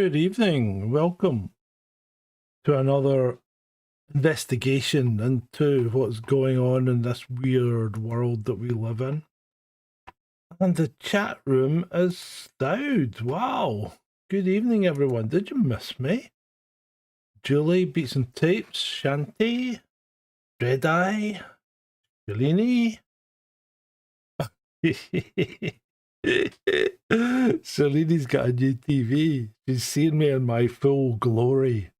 Good evening. Welcome to another investigation into what's going on in this weird world that we live in. And the chat room is stowed. Wow. Good evening, everyone. Did you miss me? Julie, Beats and Tapes, Shanty, Red-Eye, Shalini. Shalini's got a new TV. She's seen me in my full glory.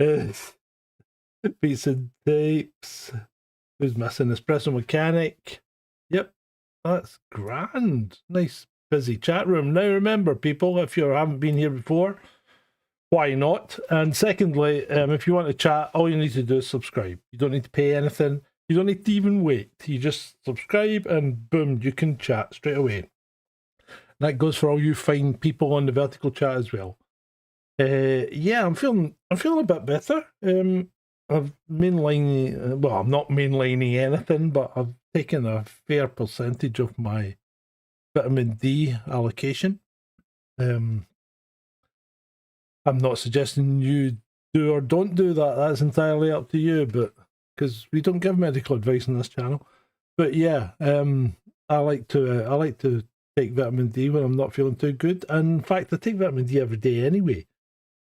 Beats and Tapes. Who's missing? Espresso Mechanic. Yep, that's grand. Nice busy chat room. Now remember, people, if you haven't been here before, why not? And secondly, if you want to chat, all you need to do is subscribe. You don't need to pay anything. You don't need to even wait. You just subscribe and boom, you can chat straight away. That goes for all you fine people on the vertical chat as well. Yeah, I'm feeling a bit better. I've mainlining, well, I'm not mainlining anything, but I've taken a fair percentage of my vitamin D allocation. I'm not suggesting you do or don't do that. That's entirely up to you, but because we don't give medical advice on this channel. But yeah, I like to take vitamin D when I'm not feeling too good. And in fact, I take vitamin D every day anyway.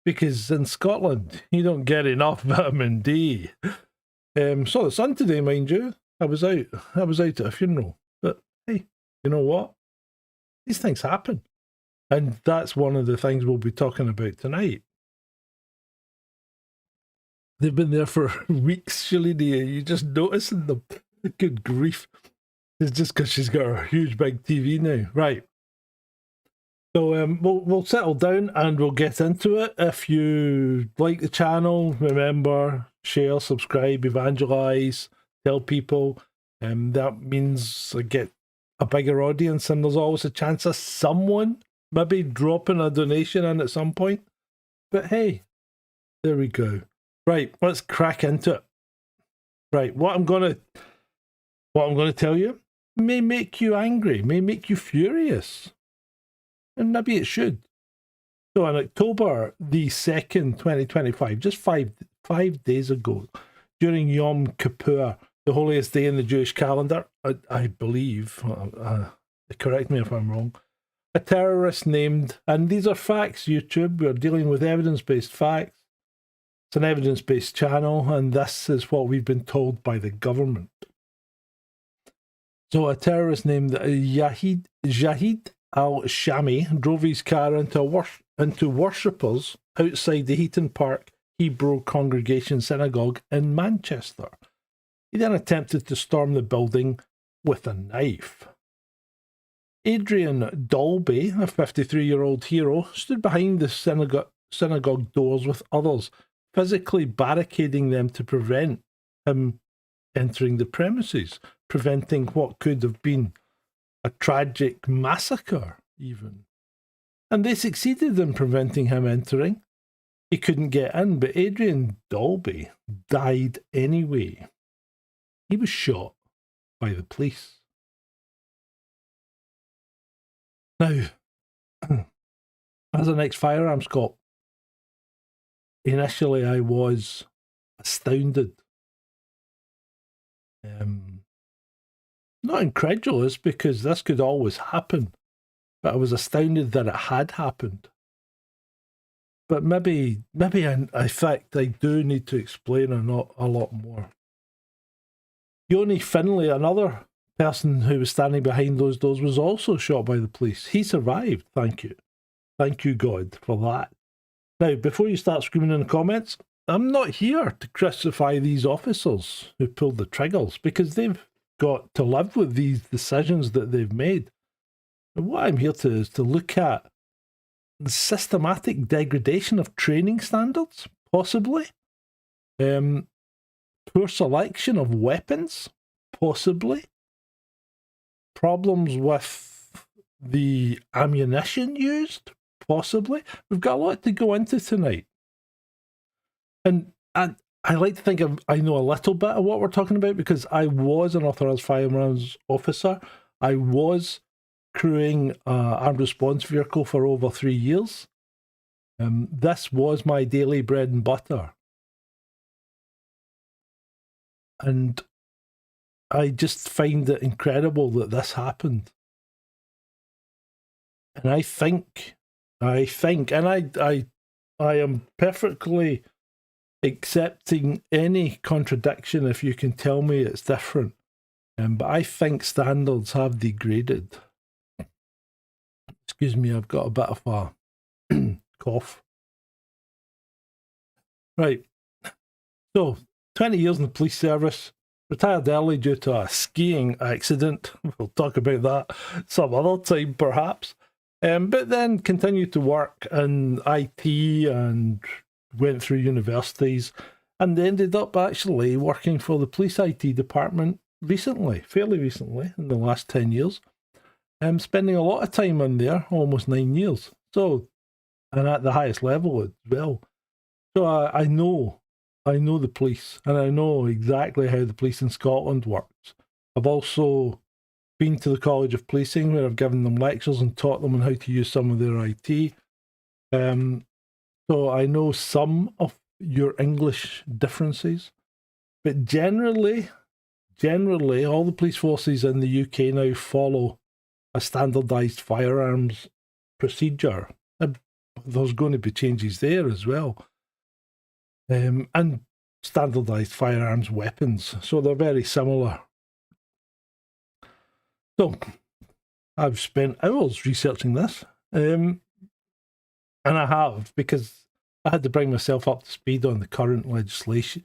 Because in Scotland, you don't get enough vitamin D. Saw the sun today, mind you. I was out at a funeral. But hey, you know what? These things happen. And that's one of the things we'll be talking about tonight. They've been there for weeks, Shalini. You just noticing them. Good grief. It's just because she's got her huge big TV now. Right. So we'll settle down and we'll get into it. If you like the channel, remember, share, subscribe, evangelize, tell people. That means I get a bigger audience, and there's always a chance of someone maybe dropping a donation in at some point. But hey, there we go. Right, let's crack into it. Right, what I'm gonna tell you may make you angry, may make you furious. And maybe it should. So on October the 2nd, 2025, just five days ago, during Yom Kippur, the holiest day in the Jewish calendar, I believe, correct me if I'm wrong, a terrorist named, and these are facts, YouTube, we're dealing with evidence-based facts. It's an evidence-based channel, and this is what we've been told by the government. So a terrorist named Jahid al-Shami drove his car into worshippers outside the Heaton Park Hebrew Congregation Synagogue in Manchester. He then attempted to storm the building with a knife. Adrian Daulby, a 53-year-old hero, stood behind the synagogue doors with others, physically barricading them to prevent him entering the premises, preventing what could have been a tragic massacre, even. And they succeeded in preventing him entering. He couldn't get in, but Adrian Daulby died anyway. He was shot by the police. Now, as an ex-firearms cop, initially I was astounded. Not incredulous, because this could always happen, but I was astounded that it had happened. But maybe in fact I do need to explain a lot more. Yoni Finlay, another person who was standing behind those doors, was also shot by the police. He survived, thank you. Thank you, God, for that. Now, before you start screaming in the comments, I'm not here to crucify these officers who pulled the triggers, because they've got to live with these decisions that they've made. And what I'm here to is to look at the systematic degradation of training standards, possibly. Poor selection of weapons, possibly. Problems with the ammunition used, possibly. We've got a lot to go into tonight. And I like to think I know a little bit of what we're talking about, because I was an Authorised Firearms Officer. I was crewing an armed response vehicle for over 3 years. This was my daily bread and butter. And I just find it incredible that this happened. And I think, and I am perfectly accepting any contradiction if you can tell me it's different. But I think standards have degraded. Excuse me, I've got a bit of a cough. Right. So, 20 years in the police service, retired early due to a skiing accident. We'll talk about that some other time, perhaps. But then continued to work in IT and went through universities and ended up actually working for the police IT department fairly recently, in the last 10 years. Spending a lot of time in there, almost 9 years. So, and at the highest level as well. So I know the police, and I know exactly how the police in Scotland works. I've also been to the College of Policing, where I've given them lectures and taught them on how to use some of their IT. So I know some of your English differences, but generally, all the police forces in the UK now follow a standardised firearms procedure. And there's going to be changes there as well. And standardised firearms weapons. So they're very similar. So I've spent hours researching this. And I have, because I had to bring myself up to speed on the current legislation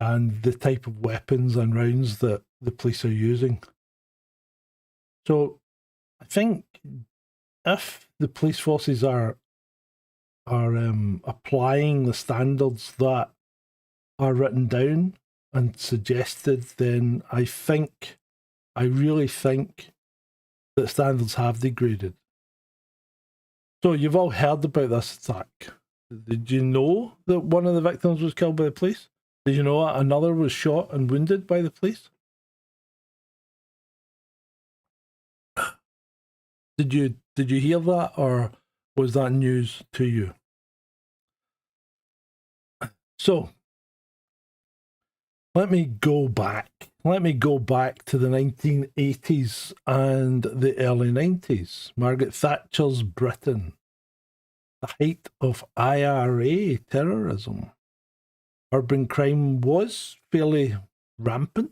and the type of weapons and rounds that the police are using. So I think if the police forces are applying the standards that are written down and suggested, then I really think that standards have degraded. So you've all heard about this attack. Did you know that one of the victims was killed by the police? Did you know another was shot and wounded by the police? Did you hear that, or was that news to you? So, let me go back to the 1980s and the early 90s. Margaret Thatcher's Britain, the height of IRA terrorism. Urban crime was fairly rampant.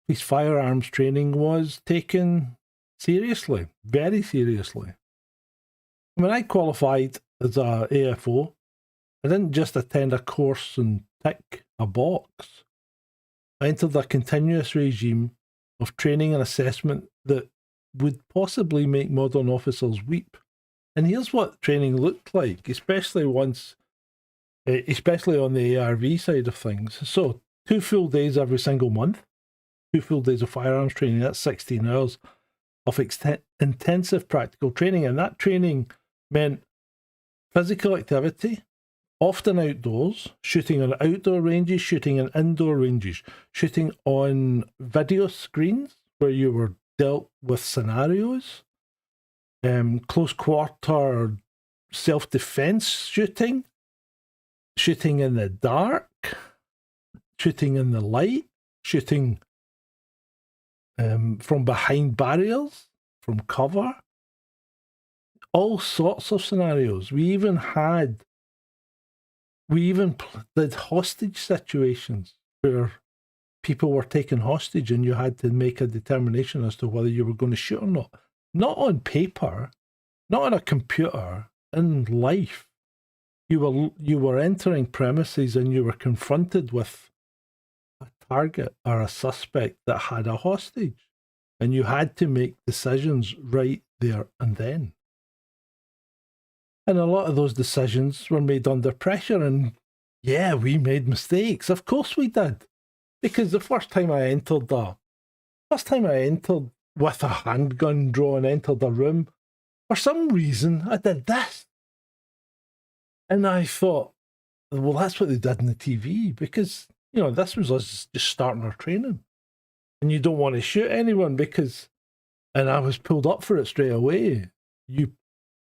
Police firearms training was taken seriously, very seriously. When I qualified as a AFO, I didn't just attend a course and tick a box. I entered a continuous regime of training and assessment that would possibly make modern officers weep. And here's what training looked like, especially on the ARV side of things. So 2 full days every single month, 2 full days of firearms training, that's 16 hours of intensive practical training. And that training meant physical activity, often outdoors, shooting on outdoor ranges, shooting in indoor ranges, shooting on video screens where you were dealt with scenarios, close quarter self-defense shooting, shooting in the dark, shooting in the light, shooting from behind barriers, from cover, all sorts of scenarios. We even did hostage situations where people were taken hostage and you had to make a determination as to whether you were going to shoot or not. Not on paper, not on a computer, in life. You were entering premises and you were confronted with a target or a suspect that had a hostage. And you had to make decisions right there and then. And a lot of those decisions were made under pressure, and yeah, we made mistakes. Of course we did. Because the first time I entered with a handgun drawn, entered a room, for some reason I did this. And I thought, well, that's what they did in the TV, because, this was us just starting our training. And you don't want to shoot anyone and I was pulled up for it straight away.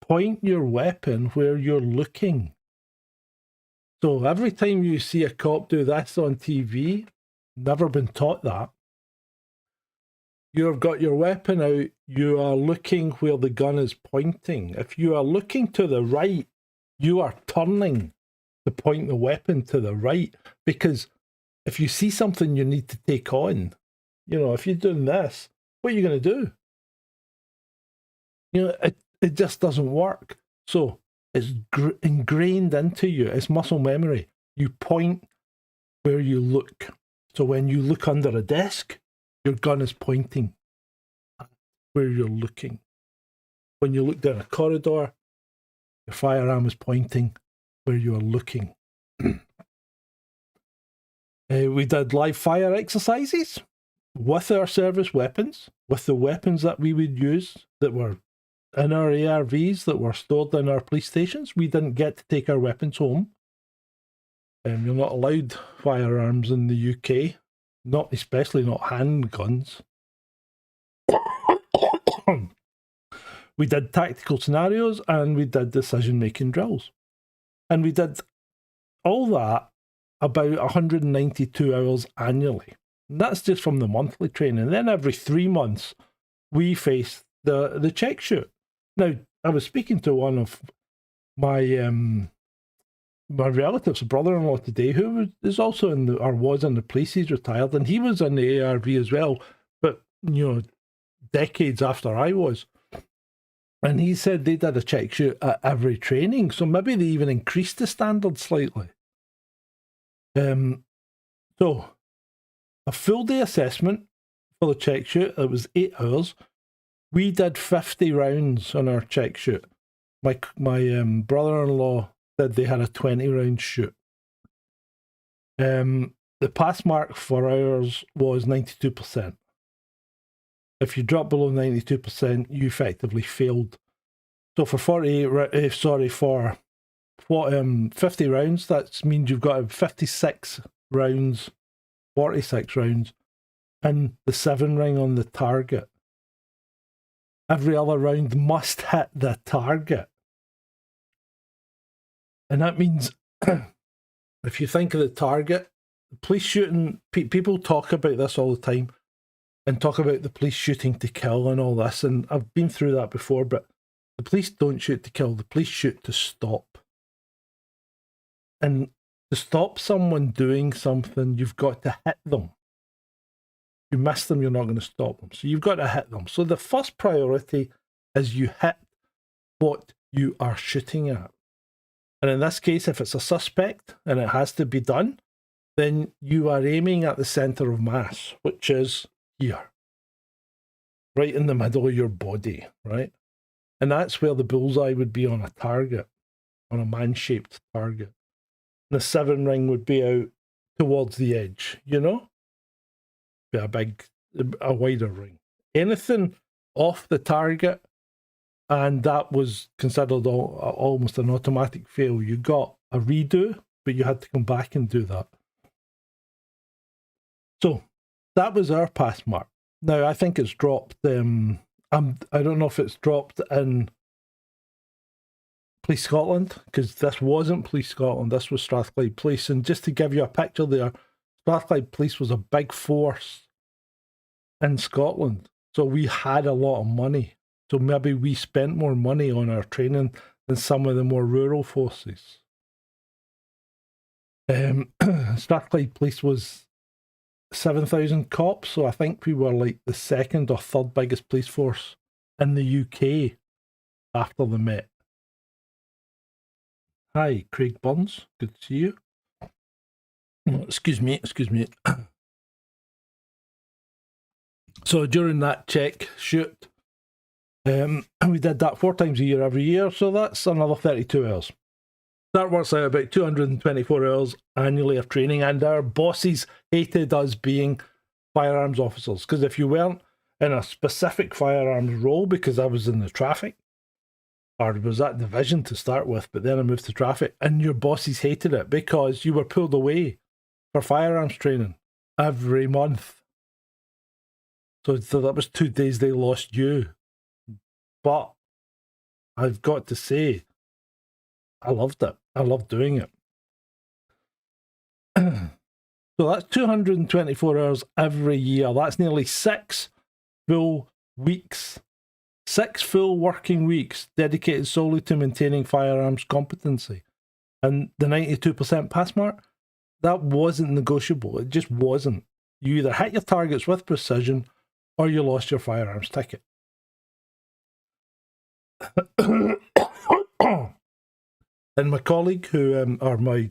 point your weapon where you're looking. So every time you see a cop do this on TV, never been taught that. You've got your weapon out, you are looking where the gun is pointing. If you are looking to the right, you are turning to point the weapon to the right, because if you see something you need to take on, if you're doing this, what are you going to do? It just doesn't work. So it's ingrained into you. It's muscle memory. You point where you look. So when you look under a desk, your gun is pointing at where you're looking. When you look down a corridor, your firearm is pointing where you are looking. We did live fire exercises with our service weapons, with the weapons that we would use that were in our ARVs that were stored in our police stations. We didn't get to take our weapons home. You're not allowed firearms in the UK, especially not handguns. We did tactical scenarios and we did decision-making drills. And we did all that about 192 hours annually. And that's just from the monthly training. And then every 3 months, we faced the check shoot. Now, I was speaking to one of my relatives, a brother-in-law today, who is also was in the police. He's retired, and he was in the ARV as well, but decades after I was. And he said they did a check shoot at every training, so maybe they even increased the standard slightly. So a full day assessment for the check shoot. It was 8 hours. We did 50 rounds on our check shoot. My brother-in-law said they had a 20-round shoot. The pass mark for ours was 92%. If you drop below 92%, you effectively failed. So for 50 rounds, that means you've got 56 rounds, 46 rounds, and the 7 ring on the target. Every other round must hit the target. And that means, if you think of the target, police shooting, people talk about this all the time and talk about the police shooting to kill and all this. And I've been through that before, but the police don't shoot to kill, the police shoot to stop. And to stop someone doing something, you've got to hit them. If you miss them, you're not going to stop them. So you've got to hit them. So the first priority is you hit what you are shooting at. And in this case, if it's a suspect and it has to be done, then you are aiming at the centre of mass, which is here, right in the middle of your body, right? And that's where the bullseye would be on a target, on a man-shaped target. And the 7 ring would be out towards the edge, Be a wider ring. Anything off the target, and that was considered almost an automatic fail. You got a redo, but you had to come back and do that. So that was our pass mark. Now, I think it's dropped. I don't know if it's dropped in Police Scotland, because this wasn't Police Scotland, this was Strathclyde Police. And just to give you a picture there, Strathclyde Police was a big force in Scotland. So we had a lot of money. So maybe we spent more money on our training than some of the more rural forces. Strathclyde Police was 7,000 cops, so I think we were like the second or third biggest police force in the UK after the Met. Hi, Craig Burns. Good to see you. Excuse me. So during that check shoot, we did that 4 times a year every year, so that's another 32 hours. That works out about 224 hours annually of training, and our bosses hated us being firearms officers, because if you weren't in a specific firearms role, because I was in the traffic, or was that division to start with, but then I moved to traffic, and your bosses hated it because you were pulled away for firearms training every month. So that was 2 days they lost you. But I've got to say, I loved it. I loved doing it. So that's 224 hours every year. That's nearly 6 full weeks. 6 full working weeks dedicated solely to maintaining firearms competency. And the 92% pass mark, that wasn't negotiable. It just wasn't. You either hit your targets with precision or you lost your firearms ticket. And my colleague, or my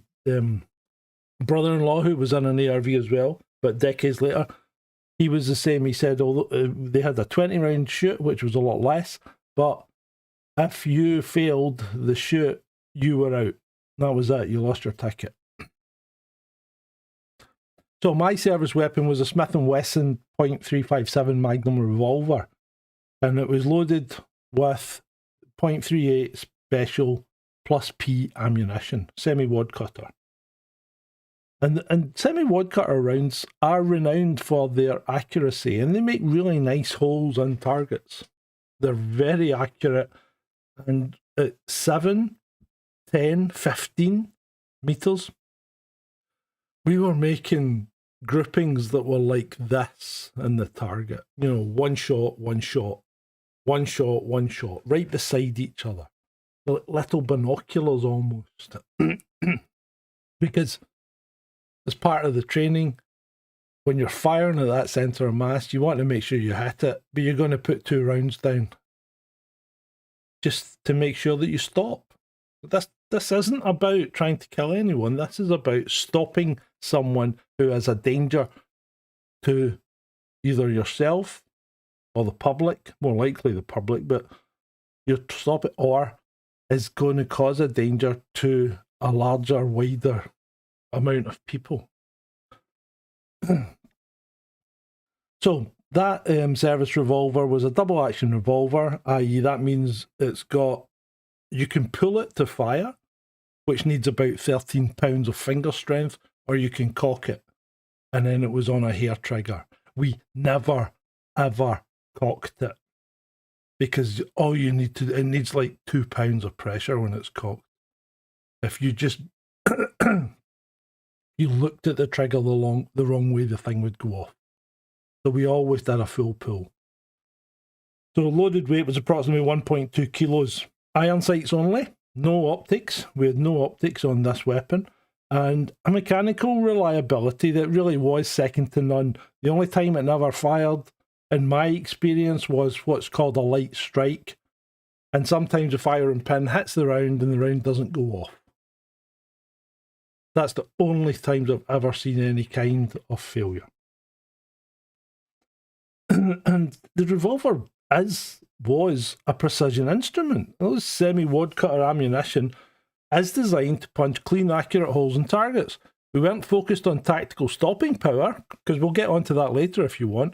brother-in-law, who was in an ARV as well, but decades later, he was the same. He said, although they had a 20-round shoot, which was a lot less, but if you failed the shoot, you were out. That was it. You lost your ticket. So my service weapon was a Smith & Wesson .357 Magnum revolver, and it was loaded with .38 special plus P ammunition, semi-wad cutter. And semi-wad cutter rounds are renowned for their accuracy, and they make really nice holes in targets. They're very accurate, and at 7, 10, 15 meters, we were making groupings that were like this in the target. You know, one shot, one shot, one shot, one shot, right beside each other. Like little binoculars almost. Because as part of the training, when you're firing at that centre of mass, you want to make sure you hit it, but you're going to put 2 rounds down just to make sure that you stop. This isn't about trying to kill anyone. This is about stopping someone who is a danger to either yourself or the public, more likely the public, but you stop it, or is going to cause a danger to a larger, wider amount of people. So that service revolver was a double action revolver, i.e. that means you can pull it to fire, which needs about 13 pounds of finger strength, or you can cock it, and then it was on a hair trigger. We never, ever cocked it, because it needs like 2 pounds of pressure when it's cocked. If you just you looked at the trigger the wrong way, the thing would go off. So we always did a full pull. So loaded weight was approximately 1.2 kilos. Iron sights only, no optics. We had no optics on this weapon. And a mechanical reliability that really was second to none. The only time it never fired, in my experience, was what's called a light strike. And sometimes the firing pin hits the round and the round doesn't go off. That's the only times I've ever seen any kind of failure. And the revolver was a precision instrument. Those semi-wad cutter ammunition is designed to punch clean, accurate holes in targets. We weren't focused on tactical stopping power, because we'll get onto that later if you want,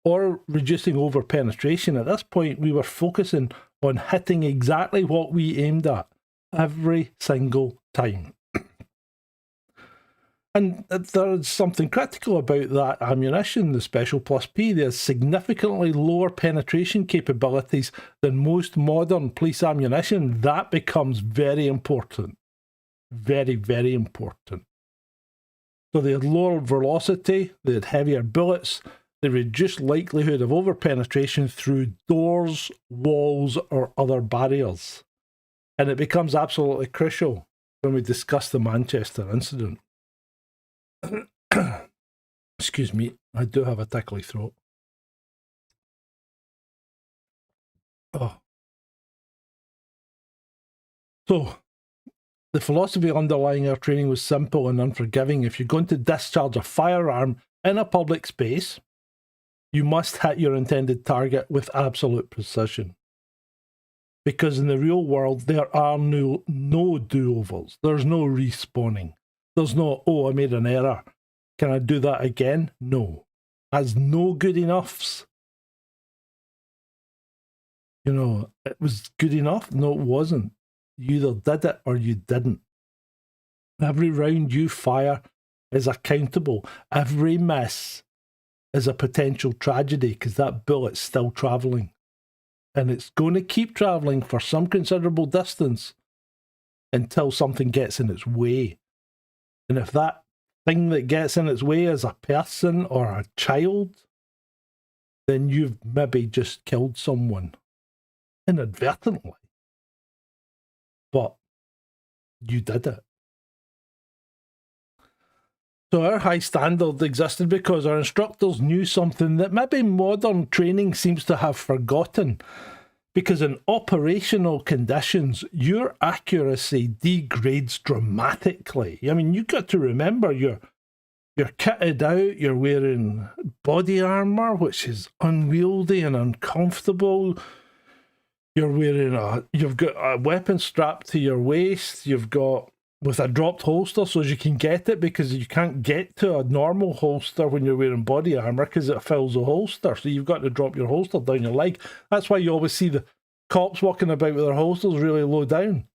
or reducing over penetration. At this point, we were focusing on hitting exactly what we aimed at every single time. And there's something critical about that ammunition, the Special Plus P. There's significantly lower penetration capabilities than most modern police ammunition. That becomes very important. Very, very important. So they had lower velocity, they had heavier bullets, they reduced likelihood of overpenetration through doors, walls, or other barriers. And it becomes absolutely crucial when we discuss the Manchester incident. Excuse me, I do have a tickly throat. Oh. So, the philosophy underlying our training was simple and unforgiving. If you're going to discharge a firearm in a public space, you must hit your intended target with absolute precision. Because in the real world, there are no do-overs. There's no respawning. There's no, oh, I made an error. Can I do that again? No. As no good enoughs. You know, it was good enough? No, it wasn't. You either did it or you didn't. Every round you fire is accountable. Every miss is a potential tragedy because that bullet's still travelling. and it's going to keep travelling for some considerable distance until something gets in its way. And if that thing that gets in its way is a person or a child, then you've maybe just killed someone inadvertently. But you did it. So our high standard existed because our instructors knew something that maybe modern training seems to have forgotten. Because in operational conditions, your accuracy degrades dramatically. I mean, you've got to remember you're kitted out, you're wearing body armour, which is unwieldy and uncomfortable. You've got a weapon strapped to your waist, you've got with a dropped holster so as you can get it, because you can't get to a normal holster when you're wearing body armour because it fills the holster. So you've got to drop your holster down your leg. That's why you always see the cops walking about with their holsters really low down.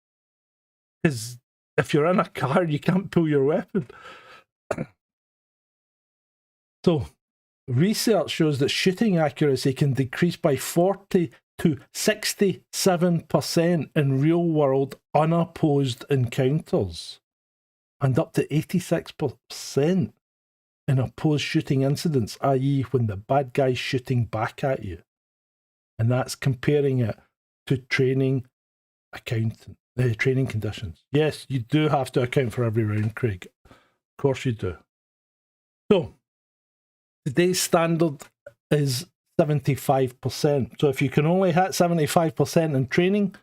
Because if you're in a car, you can't pull your weapon. So research shows that shooting accuracy can decrease by 40 to 67% in real-world unopposed encounters, and up to 86% in opposed shooting incidents, i.e. when the bad guy's shooting back at you. And that's comparing it to training conditions. Yes, you do have to account for every round, Craig. Of course you do. So, today's standard is 75%. So if you can only hit 75% in training,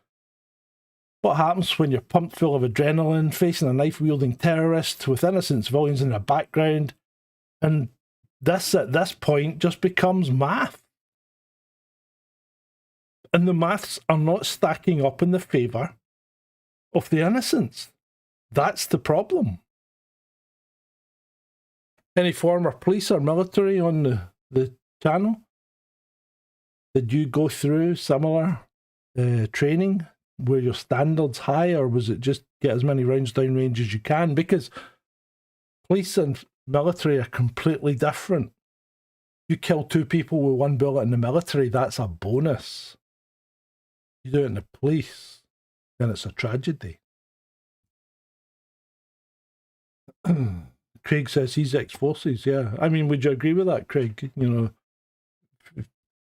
what happens when you're pumped full of adrenaline, facing a knife-wielding terrorist with innocent civilians in the background? And this, at this point, just becomes math. And the maths are not stacking up in the favour of the innocents. That's the problem. Any former police or military on the channel? Did you go through similar training? Were your standards high, or was it just get as many rounds downrange as you can? Because police and military are completely different. You kill 2 people with 1 bullet in the military, that's a bonus. You do it in the police, then it's a tragedy. Craig says he's ex-forces, yeah. I mean, would you agree with that, Craig? You know, if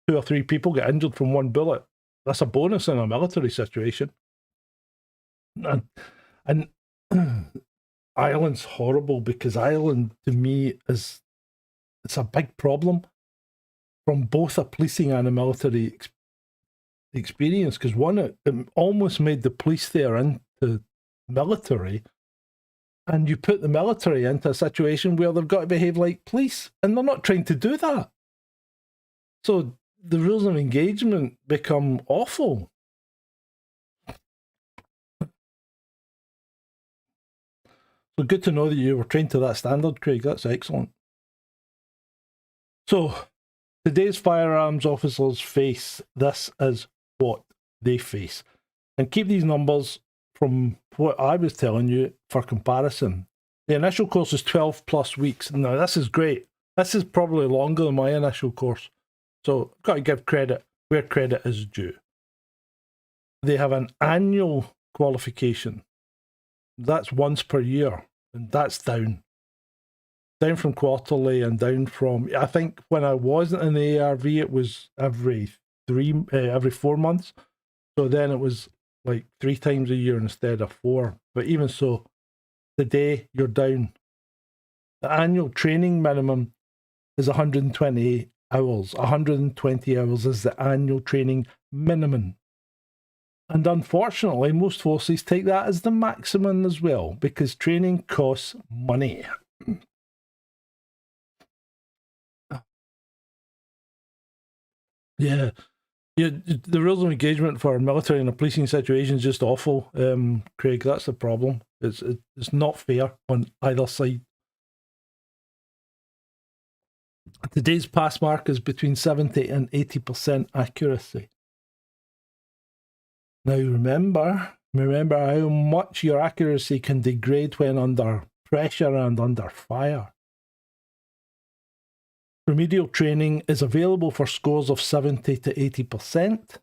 2 or 3 people get injured from 1 bullet, that's a bonus in a military situation. And Ireland's horrible, because Ireland, to me, it's a big problem from both a policing and a military experience. Because one, it almost made the police there into military, and you put the military into a situation where they've got to behave like police, and they're not trying to do that. So the rules of engagement become awful. So good to know that you were trained to that standard, Craig. That's excellent. So today's firearms officers face this as what they face. And keep these numbers from what I was telling you for comparison. The initial course is 12 plus weeks. Now, this is great. This is probably longer than my initial course. So I've got to give credit where credit is due. They have an annual qualification. That's once per year, and that's down from quarterly, and down from, I think when I wasn't in the ARV, it was every 4 months. So then it was like 3 times a year instead of 4. But even so, today you're down. The annual training minimum is 120 hours. 120 hours is the annual training minimum. And unfortunately, most forces take that as the maximum as well, because training costs money. Yeah. The rules of engagement for military in a policing situation is just awful, Craig. That's the problem. It's not fair on either side. Today's pass mark is between 70 and 80% accuracy. Now remember how much your accuracy can degrade when under pressure and under fire. Remedial training is available for scores of 70 to 80%.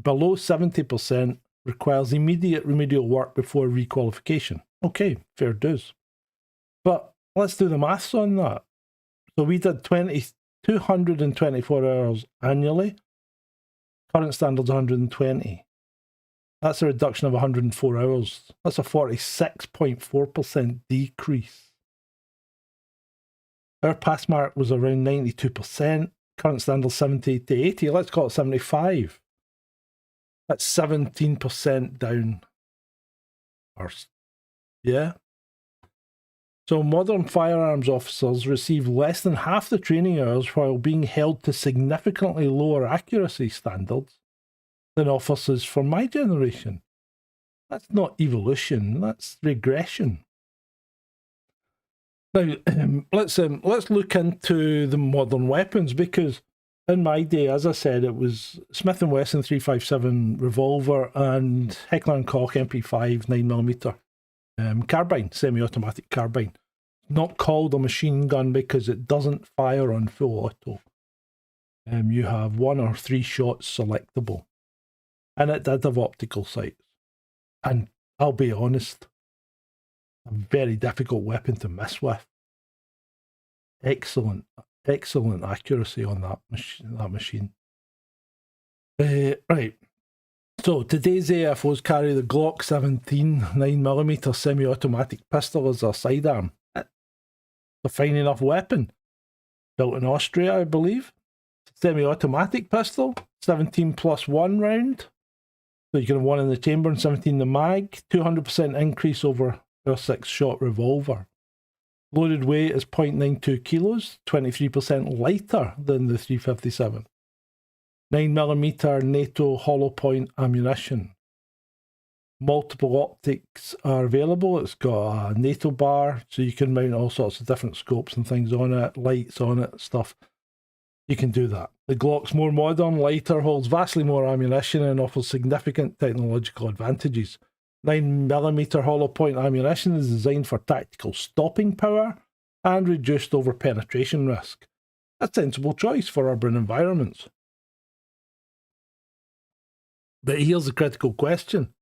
below 70% requires immediate remedial work before requalification. Okay, fair dues. But let's do the maths on that. So we did 224 hours annually. Current standard's 120. That's a reduction of 104 hours. That's a 46.4% decrease. Our pass mark was around 92%. Current standard 70 to 80. Let's call it 75. That's 17% down. Yeah. So modern firearms officers receive less than half the training hours while being held to significantly lower accuracy standards than officers from my generation. That's not evolution, that's regression. Now, let's look into the modern weapons, because in my day, as I said, it was Smith & Wesson 357 revolver and Heckler & Koch MP5 9mm carbine, semi-automatic carbine. Not called a machine gun because it doesn't fire on full auto. You have 1 or 3 shots selectable. And it did have optical sights. And I'll be honest, a very difficult weapon to miss with. Excellent accuracy on that machine. Right. So today's AFOs carry the Glock 17 9mm semi-automatic pistol as their sidearm. It's a fine enough weapon. Built in Austria, I believe. Semi-automatic pistol, 17 plus 1 round. So you can have 1 in the chamber and 17 in the mag. 200% increase over a 6-shot revolver. Loaded weight is 0.92 kilos, 23% lighter than the 357. 9mm NATO hollow point ammunition. Multiple optics are available. It's got a NATO bar, so you can mount all sorts of different scopes and things on it, lights on it, stuff. You can do that. The Glock's more modern, lighter, holds vastly more ammunition and offers significant technological advantages. 9mm hollow point ammunition is designed for tactical stopping power and reduced over penetration risk. A sensible choice for urban environments. But here's the critical question.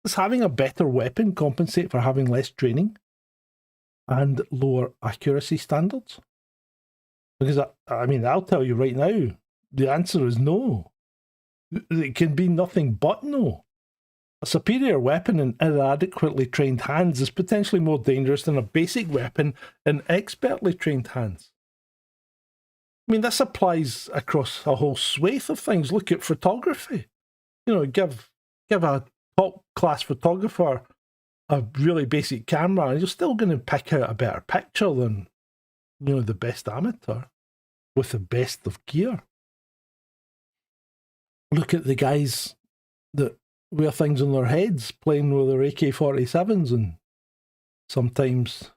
Does having a better weapon compensate for having less training and lower accuracy standards? Because, I mean, I'll tell you right now, the answer is no. It can be nothing but no. A superior weapon in inadequately trained hands is potentially more dangerous than a basic weapon in expertly trained hands. I mean, this applies across a whole swathe of things. Look at photography. You know, give a top-class photographer a really basic camera and you're still going to pick out a better picture than, you know, the best amateur with the best of gear. Look at the guys that wear things on their heads playing with their AK-47s and sometimes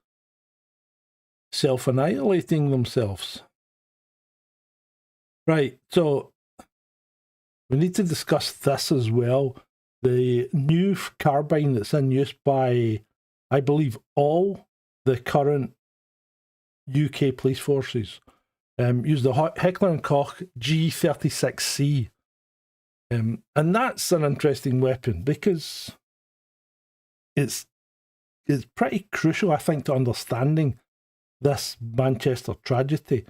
self-annihilating themselves. Right, so we need to discuss this as well. The new carbine that's in use by, I believe, all the current UK police forces use the Heckler & Koch G36C. And that's an interesting weapon because it's pretty crucial, I think, to understanding this Manchester tragedy.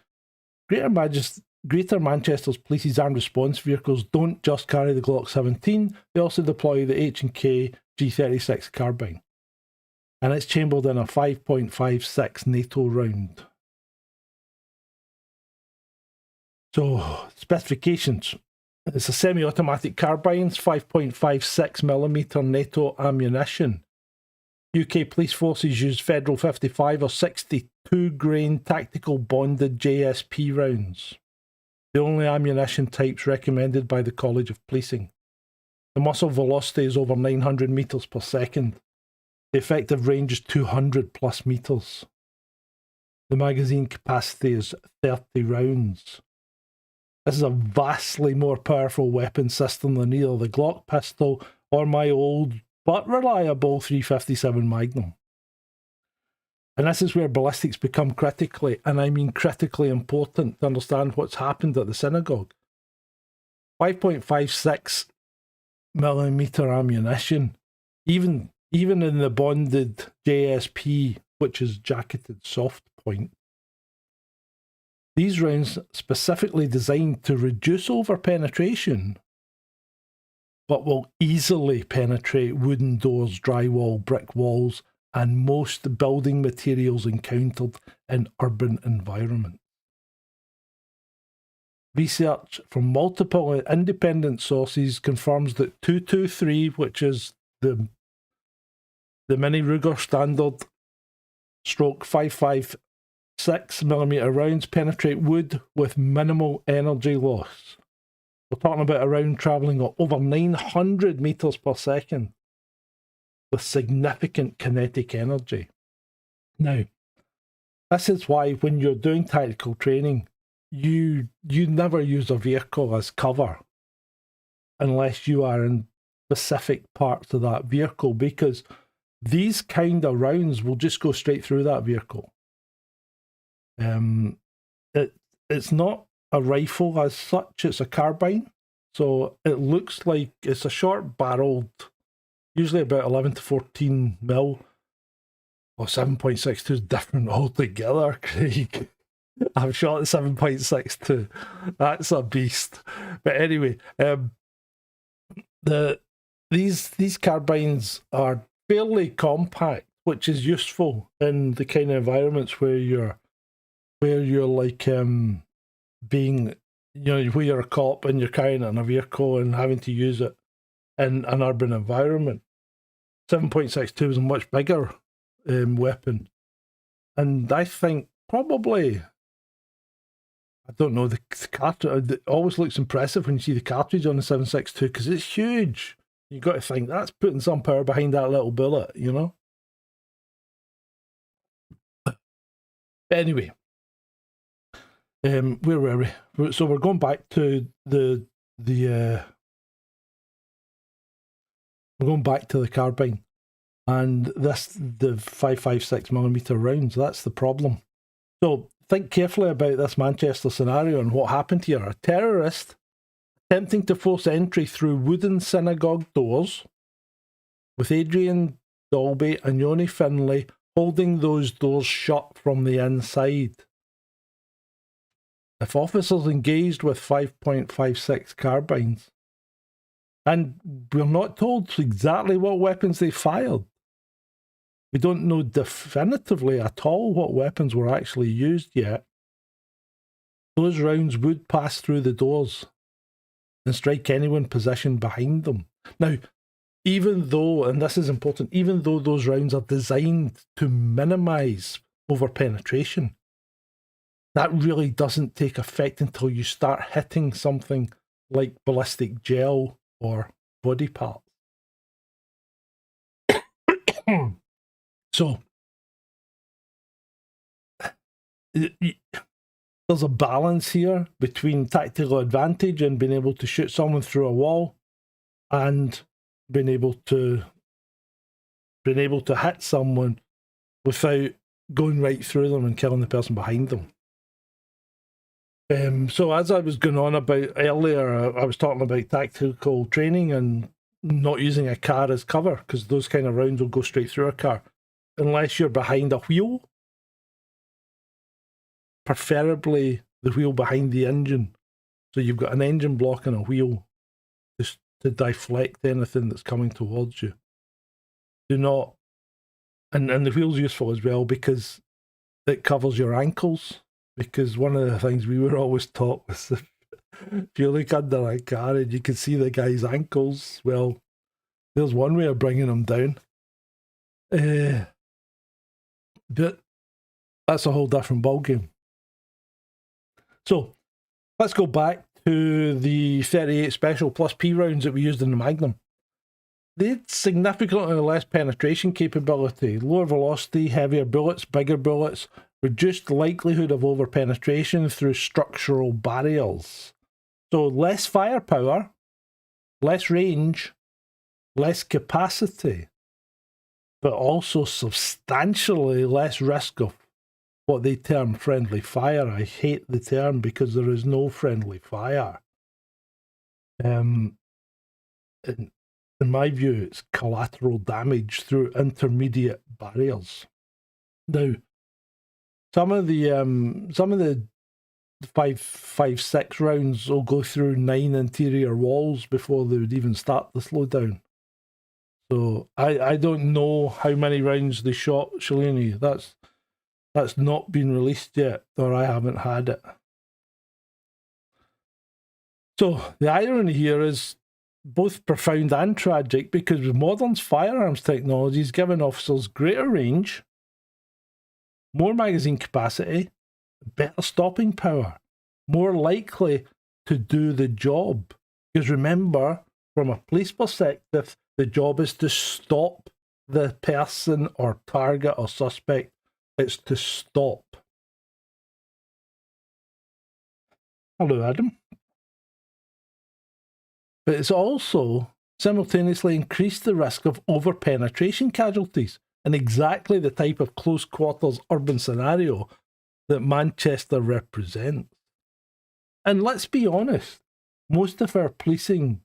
Greater Manchester's Police's armed response vehicles don't just carry the Glock 17, they also deploy the H&K G36 carbine. And it's chambered in a 5.56 NATO round. So, specifications. It's a semi-automatic carbine, 5.56mm NATO ammunition. UK police forces use Federal 55 or 62 grain tactical bonded JSP rounds. The only ammunition types recommended by the College of Policing. The muzzle velocity is over 900 metres per second. The effective range is 200 plus metres. The magazine capacity is 30 rounds. This is a vastly more powerful weapon system than either the Glock pistol or my old but reliable 357 Magnum. And this is where ballistics become critically, and I mean critically important to understand what's happened at the Synagogue. 5.56 millimeter ammunition, even in the bonded JSP, which is jacketed soft point. These rounds specifically designed to reduce over-penetration, but will easily penetrate wooden doors, drywall, brick walls, and most building materials encountered in urban environments. Research from multiple independent sources confirms that 223, which is the Mini Ruger Standard stroke 5.56mm rounds, penetrate wood with minimal energy loss. We're talking about a round travelling at over 900 metres per second with significant kinetic energy. Now, this is why when you're doing tactical training, you never use a vehicle as cover unless you are in specific parts of that vehicle, because these kind of rounds will just go straight through that vehicle. It's not a rifle as such, it's a carbine. So it looks like it's a short barreled, usually about 11 to 14 mil. Well, 7.62 is different altogether, Craig. I've shot at 7.62. That's a beast. But anyway, these carbines are fairly compact, which is useful in the kind of environments where you're like being, where you're a cop and you're carrying it in a vehicle and having to use it in an urban environment. 7.62 is a much bigger weapon, and I think probably, I don't know, the cartridge, it always looks impressive when you see the cartridge on the 7.62 because it's huge. You got to think that's putting some power behind that little bullet, But anyway, where were we? So we're going back to the we're going back to the carbine, and the 5.56mm rounds. That's the problem. So think carefully about this Manchester scenario and what happened here. A terrorist attempting to force entry through wooden synagogue doors, with Adrian Daulby and Yoni Finlay holding those doors shut from the inside. If officers engaged with 5.56 carbines, and we're not told exactly what weapons they fired. We don't know definitively at all what weapons were actually used yet. Those rounds would pass through the doors and strike anyone positioned behind them. Now, even though, and this is important, even though those rounds are designed to minimise over-penetration, that really doesn't take effect until you start hitting something like ballistic gel or body parts. So, there's a balance here between tactical advantage and being able to shoot someone through a wall and being able to hit someone without going right through them and killing the person behind them. So as I was going on about earlier, I was talking about tactical training and not using a car as cover, because those kind of rounds will go straight through a car. Unless you're behind a wheel, preferably the wheel behind the engine. So you've got an engine block and a wheel just to deflect anything that's coming towards you. Do not, and the wheel's useful as well because it covers your ankles. Because one of the things we were always taught was if you look under a car and you can see the guy's ankles, well, there's one way of bringing them down. But that's a whole different ballgame. So let's go back to the 38 Special Plus P rounds that we used in the Magnum. They had significantly less penetration capability, lower velocity, heavier bullets, bigger bullets, reduced likelihood of over-penetration through structural barriers. So less firepower, less range, less capacity, but also substantially less risk of what they term friendly fire. I hate the term because there is no friendly fire. in my view, it's collateral damage through intermediate barriers. Now, some of the 5.56 rounds will go through 9 interior walls before they would even start the slowdown. So I don't know how many rounds they shot, Shalini. That's not been released yet, or I haven't had it. So the irony here is both profound and tragic, because modern firearms technology has given officers greater range, more magazine capacity, better stopping power, more likely to do the job. Because remember, from a police perspective, the job is to stop the person or target or suspect. It's to stop. Hello, Adam. But it's also simultaneously increased the risk of over-penetration casualties in exactly the type of close quarters urban scenario that Manchester represents. And let's be honest, most of our policing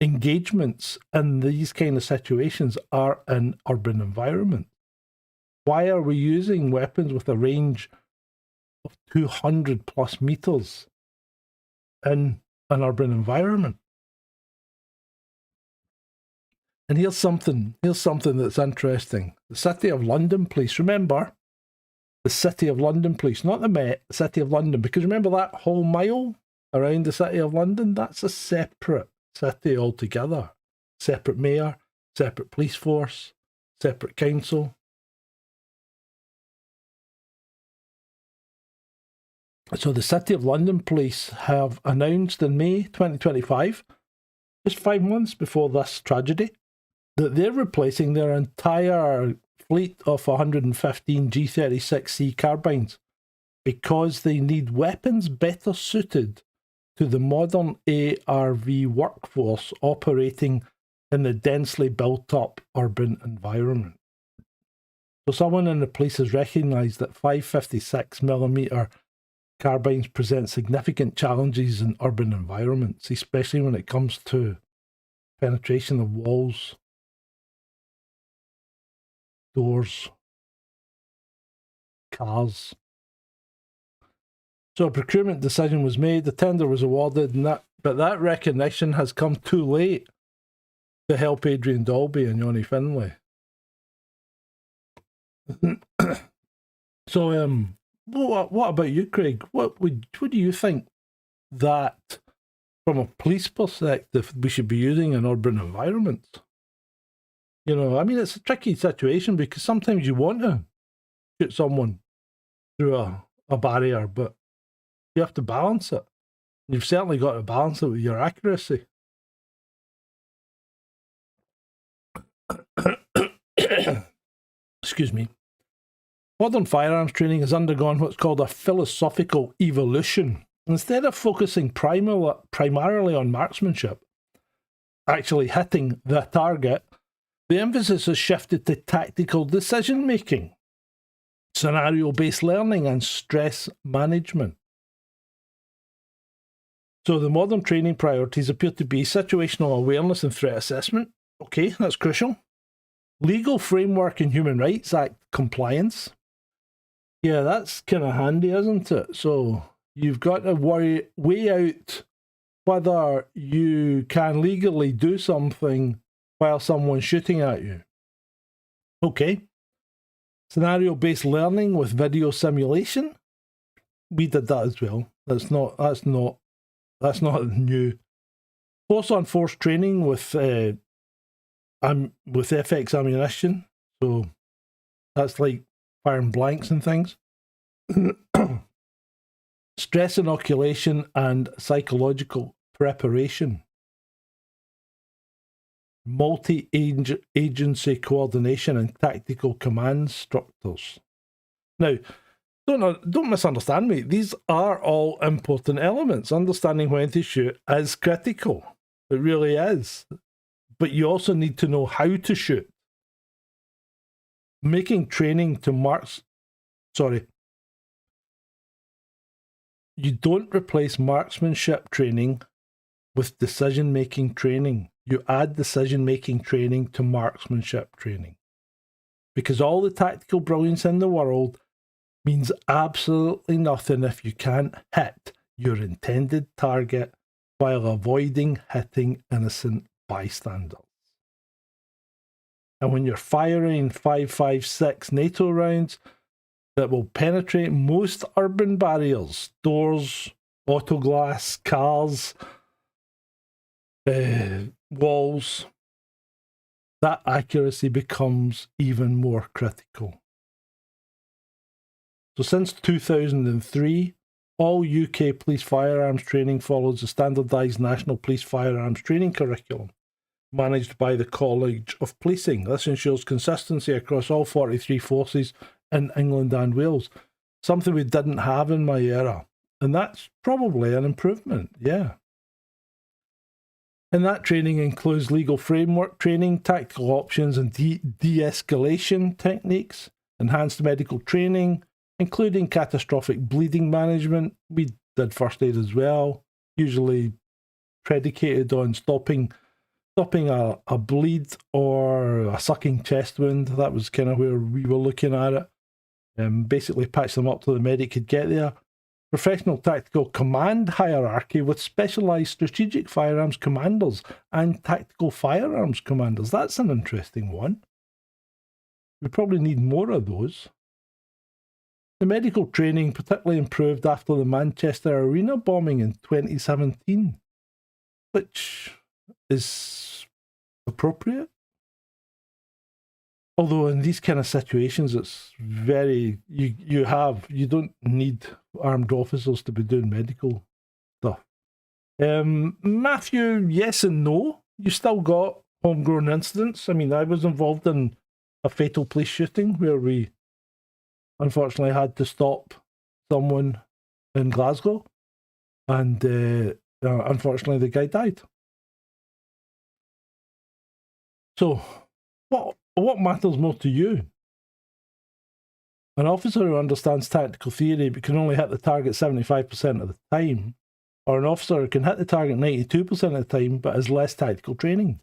engagements in these kind of situations are in urban environments. Why are we using weapons with a range of 200 plus meters in an urban environment? And here's something that's interesting. The City of London Police, remember, the City of London Police, not the Met, the City of London, because remember that whole mile around the City of London, that's a separate city altogether. Separate mayor, separate police force, separate council. So the City of London Police have announced in May 2025, just 5 months before this tragedy, that they're replacing their entire fleet of 115 G36C carbines because they need weapons better suited to the modern ARV workforce operating in the densely built-up urban environment. So someone in the police has recognised that 5.56mm carbines present significant challenges in urban environments, especially when it comes to penetration of walls, doors, cars. So a procurement decision was made, the tender was awarded, but that recognition has come too late to help Adrian Daulby and Johnny Finlay. So, what about you, Craig? What do you think that, from a police perspective, we should be using in urban environments? You know, I mean, it's a tricky situation because sometimes you want to shoot someone through a barrier, but you have to balance it. You've certainly got to balance it with your accuracy. Excuse me. Modern firearms training has undergone what's called a philosophical evolution. Instead of focusing primarily on marksmanship, actually hitting the target, the emphasis has shifted to tactical decision-making, scenario-based learning, and stress management. So the modern training priorities appear to be situational awareness and threat assessment. Okay, that's crucial. Legal framework and Human Rights Act compliance. Yeah, that's kind of handy, isn't it? So you've got to weigh out whether you can legally do something while someone's shooting at you. Okay. Scenario-based learning with video simulation. We did that as well. That's not new. Force on force training with FX ammunition. So that's like firing blanks and things. Stress inoculation and psychological preparation. Multi-agency coordination and tactical command structures. Now, don't misunderstand me. These are all important elements. Understanding when to shoot is critical. It really is. But you also need to know how to shoot. Making training to you don't replace marksmanship training with decision-making training. you add decision-making training to marksmanship training. Because all the tactical brilliance in the world means absolutely nothing if you can't hit your intended target while avoiding hitting innocent bystanders. And when you're firing 5.56 NATO rounds that will penetrate most urban barriers, doors, auto glass, cars, walls, that accuracy becomes even more critical. So since 2003, all UK police firearms training follows the standardised National Police Firearms Training Curriculum, managed by the College of Policing. This ensures consistency across all 43 forces in England and Wales, something we didn't have in my era. And that's probably an improvement, yeah. And that training includes legal framework training, tactical options and de-escalation techniques, enhanced medical training, including catastrophic bleeding management. We did first aid as well, usually predicated on stopping a bleed or a sucking chest wound. That was kind of where we were looking at it. Basically patch them up till the medic could get there. Professional tactical command hierarchy with specialised strategic firearms commanders and tactical firearms commanders. That's an interesting one. We probably need more of those. The medical training particularly improved after the Manchester Arena bombing in 2017, which is appropriate. Although in these kind of situations, it's very, you don't need armed officers to be doing medical stuff. Matthew, yes and no. You still got homegrown incidents. I mean, I was involved in a fatal police shooting where we unfortunately had to stop someone in Glasgow, and unfortunately the guy died. So, what matters more to you? An officer who understands tactical theory but can only hit the target 75% of the time, or an officer who can hit the target 92% of the time but has less tactical training?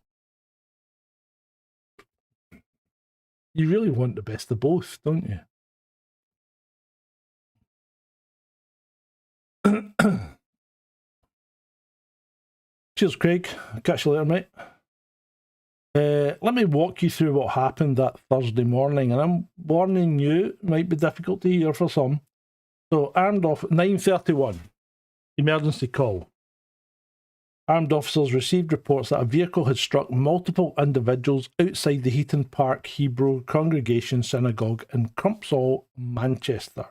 You really want the best of both, don't you? Cheers, Craig. I'll catch you later, mate. Let me walk you through what happened that Thursday morning, and I'm warning you, it might be difficult to hear for some. So, 9:31, emergency call. Armed officers received reports that a vehicle had struck multiple individuals outside the Heaton Park Hebrew Congregation Synagogue in Crumpsall, Manchester.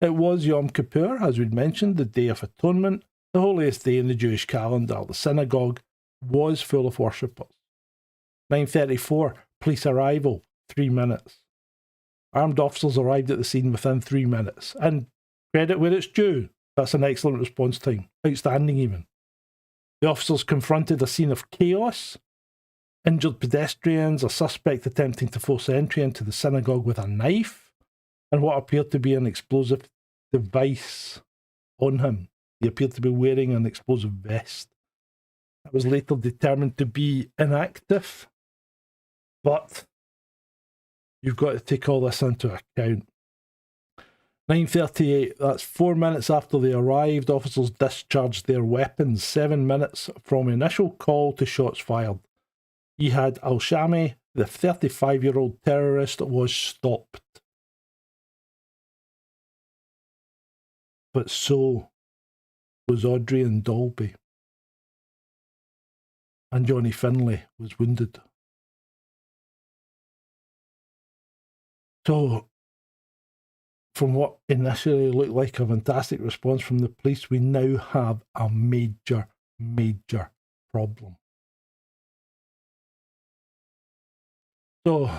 It was Yom Kippur, as we'd mentioned, the Day of Atonement, the holiest day in the Jewish calendar. The synagogue was full of worshippers. 9:34, police arrival, 3 minutes. Armed officers arrived at the scene within 3 minutes. And credit where it's due, that's an excellent response time. Outstanding even. The officers confronted a scene of chaos, injured pedestrians, a suspect attempting to force entry into the synagogue with a knife, and what appeared to be an explosive device on him. He appeared to be wearing an explosive vest. That was later determined to be inactive, but you've got to take all this into account. 9:38, that's 4 minutes after they arrived, officers discharged their weapons, 7 minutes from initial call to shots fired. Ihad al-Shami, the 35-year-old terrorist, was stopped. But so was Adrian Daulby. And Johnny Finlay was wounded. So, from what initially looked like a fantastic response from the police, we now have a major, major problem. So,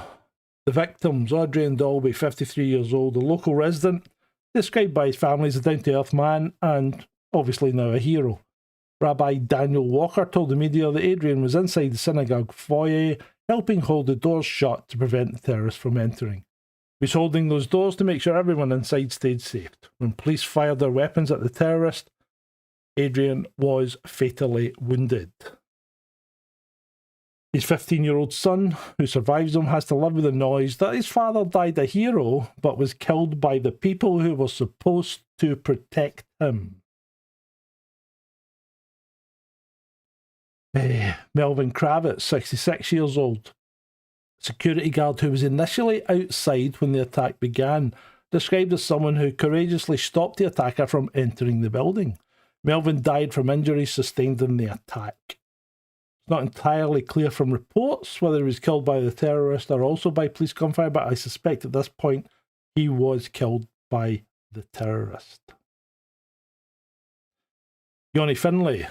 the victims, Adrian Daulby, 53 years old, a local resident, described by his family as a down-to-earth man and obviously now a hero. Rabbi Daniel Walker told the media that Adrian was inside the synagogue foyer, helping hold the doors shut to prevent the terrorists from entering. He was holding those doors to make sure everyone inside stayed safe. When police fired their weapons at the terrorist, Adrian was fatally wounded. His 15-year-old son, who survives him, has to live with the noise that his father died a hero but was killed by the people who were supposed to protect him. Melvin Kravitz, 66 years old, security guard who was initially outside when the attack began, described as someone who courageously stopped the attacker from entering the building. Melvin died from injuries sustained in the attack. It's not entirely clear from reports whether he was killed by the terrorist or also by police gunfire, but I suspect at this point he was killed by the terrorist. Johnny Finlay.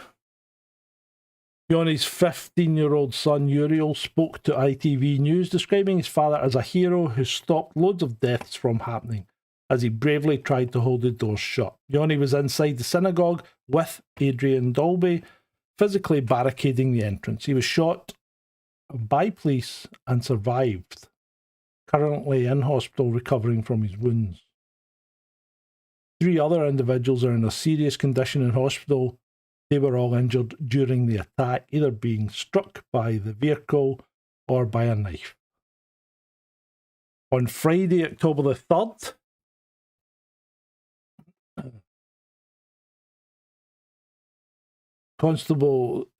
Johnny's 15-year-old son Uriel spoke to ITV News, describing his father as a hero who stopped loads of deaths from happening as he bravely tried to hold the doors shut. Johnny was inside the synagogue with Adrian Daulby, physically barricading the entrance. He was shot by police and survived, currently in hospital recovering from his wounds. 3 other individuals are in a serious condition in hospital. They were all injured during the attack, either being struck by the vehicle or by a knife. On Friday, October the 3rd,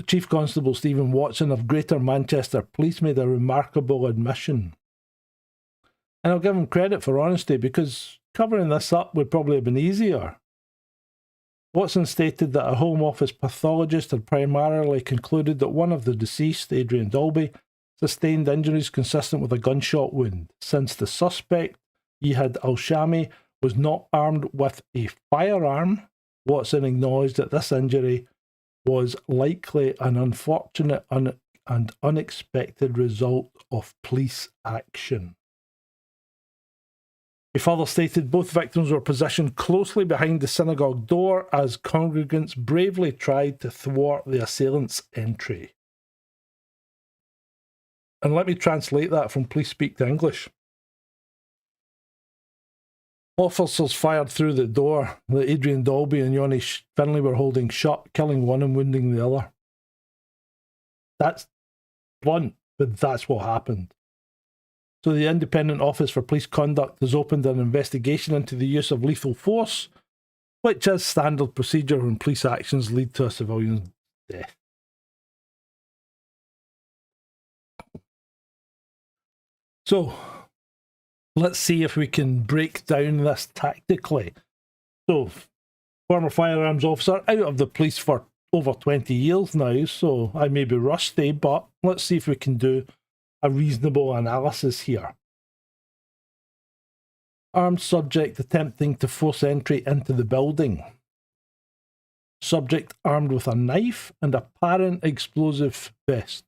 Chief Constable Stephen Watson of Greater Manchester Police made a remarkable admission. And I'll give him credit for honesty, because covering this up would probably have been easier. Watson stated that a Home Office pathologist had primarily concluded that one of the deceased, Adrian Daulby, sustained injuries consistent with a gunshot wound. Since the suspect, Yihad al-Shami, was not armed with a firearm, Watson acknowledged that this injury was likely an unfortunate and unexpected result of police action. He further stated both victims were positioned closely behind the synagogue door as congregants bravely tried to thwart the assailants' entry. And let me translate that from police speak to English. Officers fired through the door that Adrian Daulby and Johnny Finlay were holding shut, killing one and wounding the other. That's blunt, but that's what happened. So the Independent Office for Police Conduct has opened an investigation into the use of lethal force, which is standard procedure when police actions lead to a civilian's death. So, let's see if we can break down this tactically. So, former firearms officer, out of the police for over 20 years now, so I may be rusty, but let's see if we can do a reasonable analysis here. Armed subject attempting to force entry into the building. Subject armed with a knife and apparent explosive vest.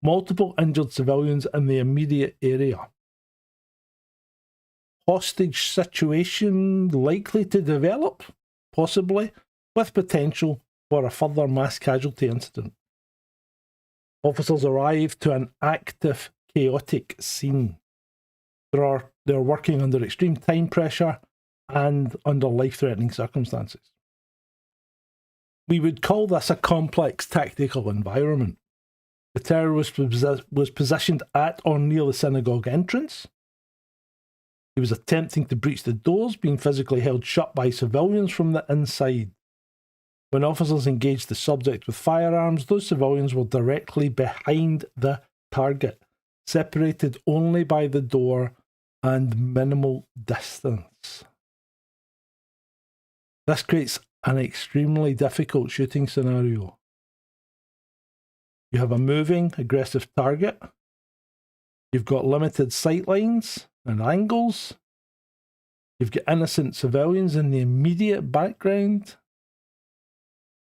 Multiple injured civilians in the immediate area. Hostage situation likely to develop, possibly, with potential for a further mass casualty incident. Officers arrive to an active, chaotic scene. They're working under extreme time pressure and under life-threatening circumstances. We would call this a complex tactical environment. The terrorist was positioned at or near the synagogue entrance. He was attempting to breach the doors, being physically held shut by civilians from the inside. When officers engaged the subject with firearms, those civilians were directly behind the target, separated only by the door and minimal distance. This creates an extremely difficult shooting scenario. You have a moving, aggressive target. You've got limited sight lines and angles. You've got innocent civilians in the immediate background.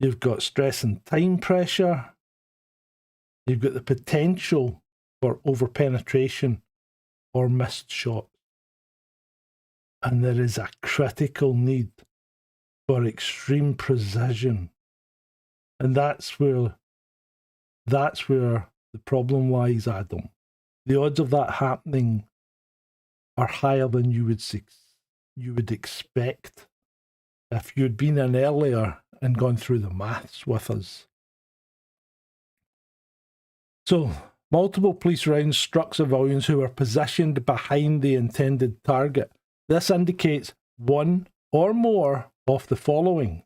You've got stress and time pressure. You've got the potential for overpenetration or missed shots. And there is a critical need for extreme precision. And that's where the problem lies, Adam. The odds of that happening are higher than you would expect if you'd been in earlier and gone through the maths with us. So, multiple police rounds struck civilians who were positioned behind the intended target. This indicates one or more of the following.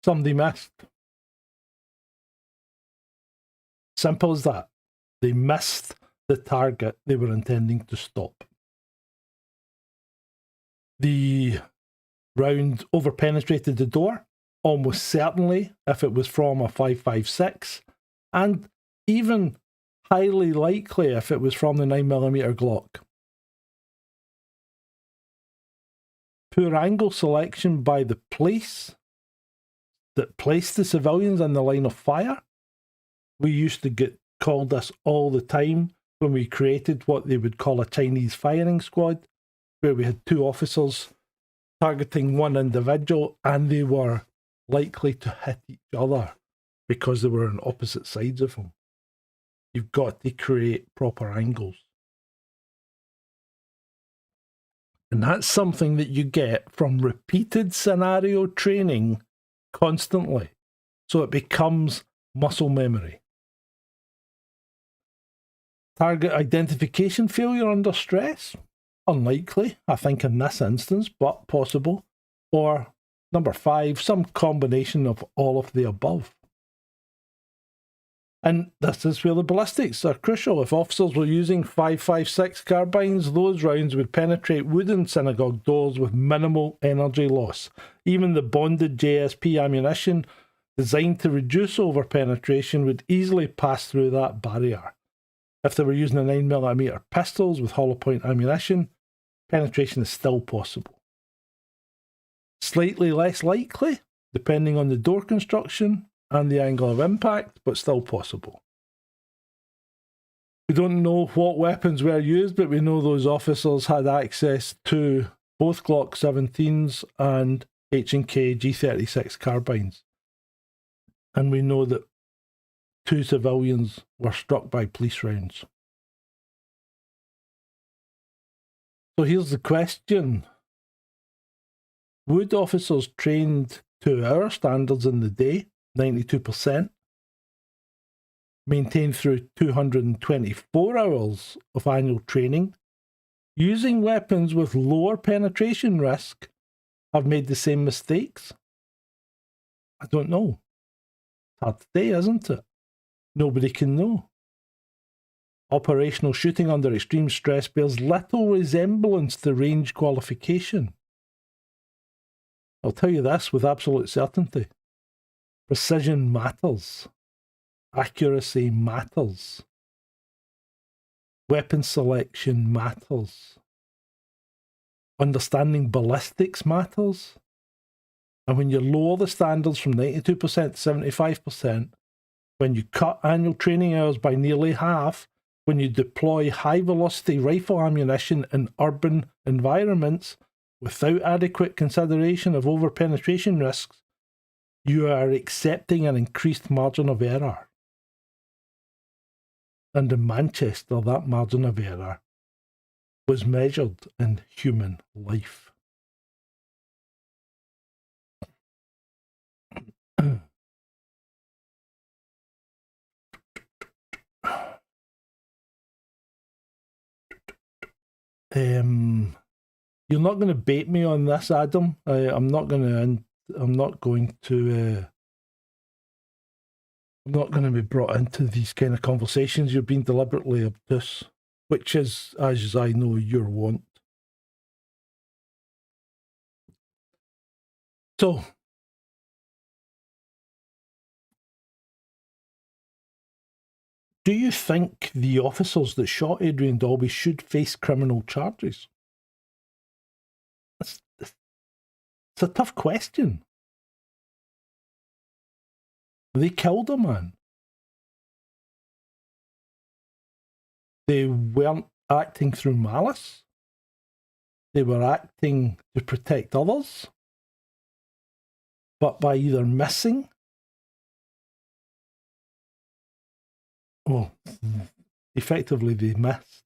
Somebody missed. Simple as that. They missed the target they were intending to stop. The round overpenetrated the door, almost certainly if it was from a 5.56, and even highly likely if it was from the 9mm Glock. Poor angle selection by the police that placed the civilians in the line of fire. We used to get called this all the time when we created what they would call a Chinese firing squad, where we had two officers targeting one individual and they were likely to hit each other because they were on opposite sides of them. You've got to create proper angles. And that's something that you get from repeated scenario training constantly. So it becomes muscle memory. Target identification failure under stress? Unlikely, I think, in this instance, but possible. Or number 5, some combination of all of the above. And this is where the ballistics are crucial. If officers were using 5.56 carbines, those rounds would penetrate wooden synagogue doors with minimal energy loss. Even the bonded JSP ammunition designed to reduce overpenetration would easily pass through that barrier. If they were using a 9mm pistols with hollow point ammunition, penetration is still possible. Slightly less likely, depending on the door construction and the angle of impact, but still possible. We don't know what weapons were used, but we know those officers had access to both Glock 17s and H&K G36 carbines. And we know that 2 civilians were struck by police rounds. So here's the question. Would officers trained to our standards in the day, 92%, maintained through 224 hours of annual training, using weapons with lower penetration risk, have made the same mistakes? I don't know. It's hard to say, isn't it? Nobody can know. Operational shooting under extreme stress bears little resemblance to range qualification. I'll tell you this with absolute certainty. Precision matters. Accuracy matters. Weapon selection matters. Understanding ballistics matters. And when you lower the standards from 92% to 75%, when you cut annual training hours by nearly half, when you deploy high-velocity rifle ammunition in urban environments without adequate consideration of overpenetration risks, you are accepting an increased margin of error. And in Manchester, that margin of error was measured in human life. You're not going to bait me on this, Adam. I'm not going to be brought into these kind of conversations. You're being deliberately obtuse, which is, as I know, your want. So, do you think the officers that shot Adrian Daulby should face criminal charges? It's a tough question. They killed a man. They weren't acting through malice. They were acting to protect others. But by either missing, effectively they missed.